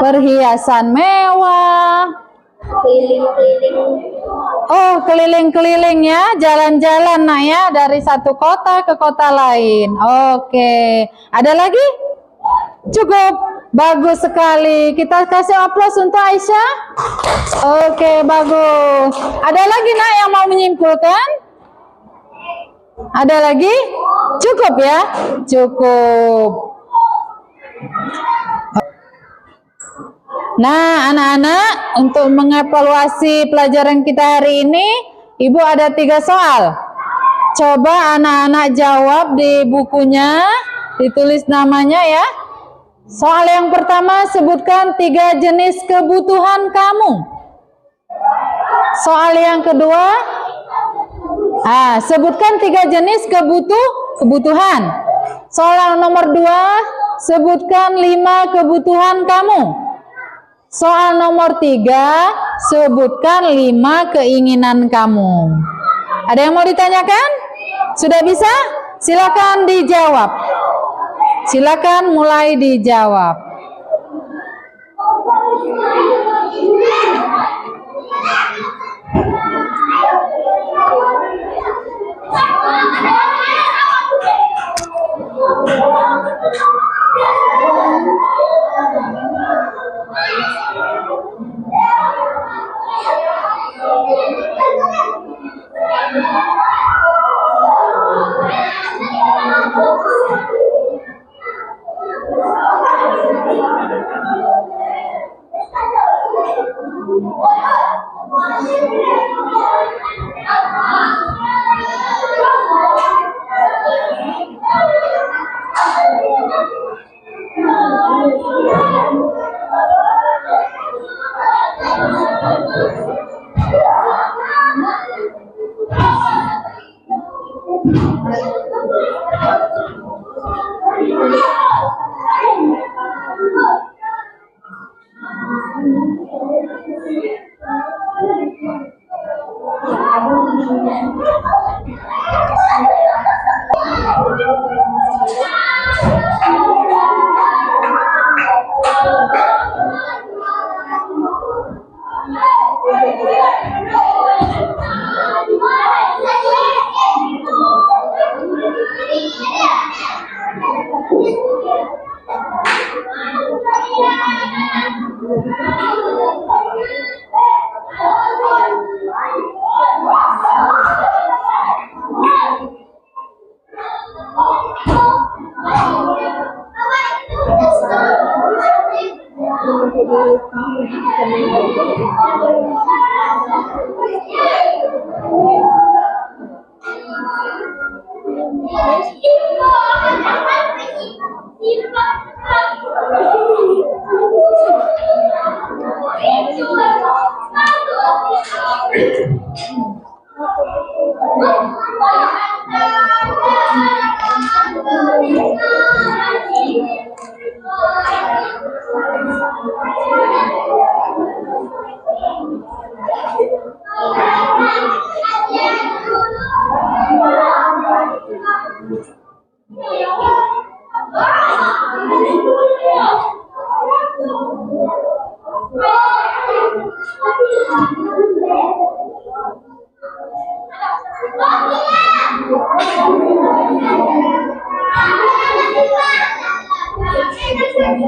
perhiasan mewah. keliling-keliling, Oh, keliling-keliling ya, jalan-jalan nak ya, dari satu kota ke kota lain. Oke, ada lagi? Cukup, bagus sekali. Kita kasih aplaus untuk Aisyah. Oke, bagus. Ada lagi nak yang mau menyimpulkan? Ada lagi? Cukup ya? Cukup. Nah, anak-anak, untuk mengevaluasi pelajaran kita hari ini, Ibu ada 3 soal. Coba anak-anak jawab di bukunya, ditulis namanya ya. Soal yang pertama, sebutkan 3 jenis kebutuhan kamu. Soal yang kedua, sebutkan 3 jenis kebutuhan. Soal yang nomor 2, sebutkan 5 kebutuhan kamu. Soal nomor 3, sebutkan 5 keinginan kamu. Ada yang mau ditanyakan? Sudah bisa? Silakan dijawab. Silakan mulai dijawab.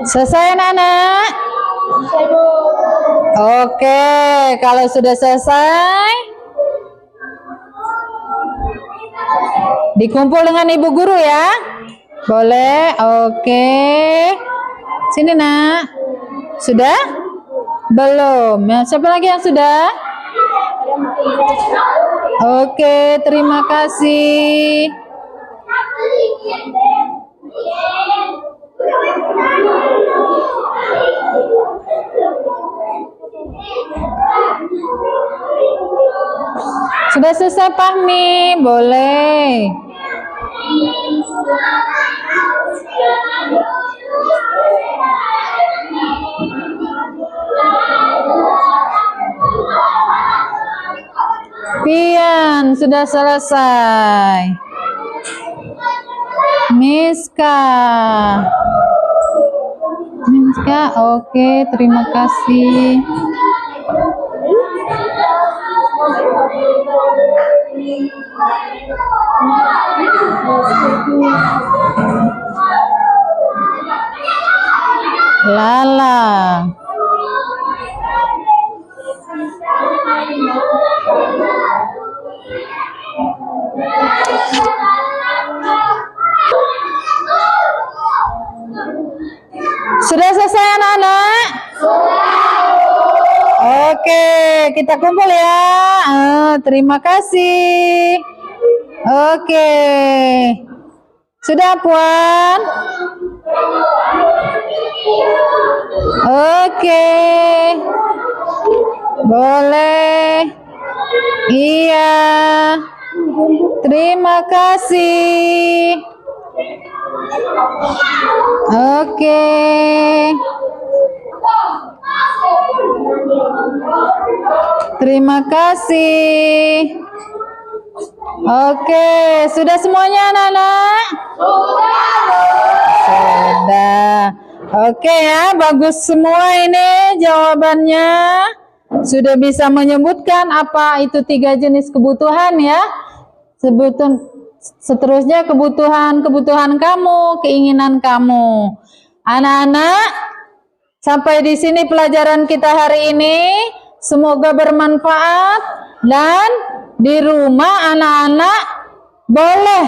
Selesai anak-anak? Oke, kalau sudah selesai, dikumpul dengan ibu guru ya. Boleh? Oke. Sini nak. Sudah? Belum. Ya, siapa lagi yang sudah? Oke, terima kasih. Sudah selesai Fahmi? Boleh. Pian, sudah selesai. Miska. Miska, oke, terima kasih. Lala. Sudah selesai anak-anak? Oke, kita kumpul ya. Terima kasih. Oke. Sudah Puan? Oke. Boleh. Iya. Terima kasih. Oke. Terima kasih. Oke, sudah semuanya anak-anak? Sudah. Oke ya, bagus semua ini jawabannya. Sudah bisa menyebutkan apa itu 3 jenis kebutuhan ya. Seterusnya kebutuhan kamu, keinginan kamu. Anak-anak, sampai di sini pelajaran kita hari ini. Semoga bermanfaat dan di rumah anak-anak boleh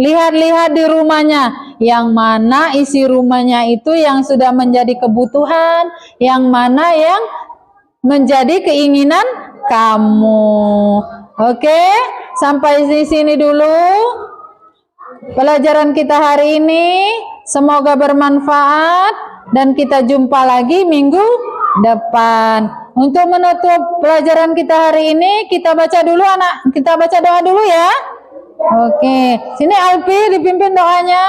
lihat-lihat di rumahnya. Yang mana isi rumahnya itu yang sudah menjadi kebutuhan, yang mana yang menjadi keinginan kamu. Oke, sampai di sini dulu pelajaran kita hari ini. Semoga bermanfaat dan kita jumpa lagi minggu depan. Untuk menutup pelajaran kita hari ini, kita baca dulu kita baca doa dulu ya. Oke, sini Alfi dipimpin doanya.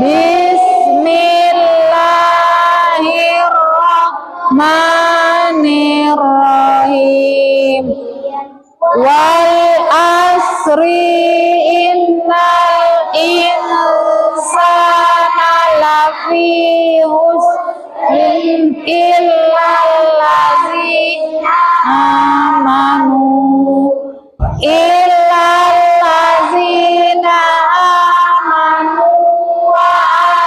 Bismillahirrahmanirrahim. Wal asri innal insana lafi husrin illal ladzina amanu wa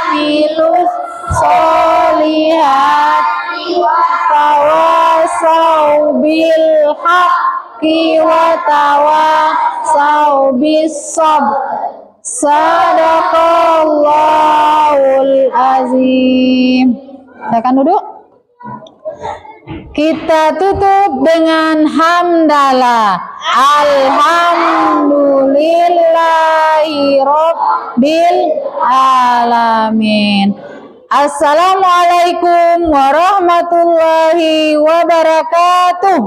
amilus solihati wa tawasau bil haqqi wa tawasau bis sabr. Sadaqallahul azim. Silakan duduk. Kita tutup dengan hamdalah. Alhamdulillahi Rabbil Alamin. Assalamualaikum warahmatullahi wabarakatuh.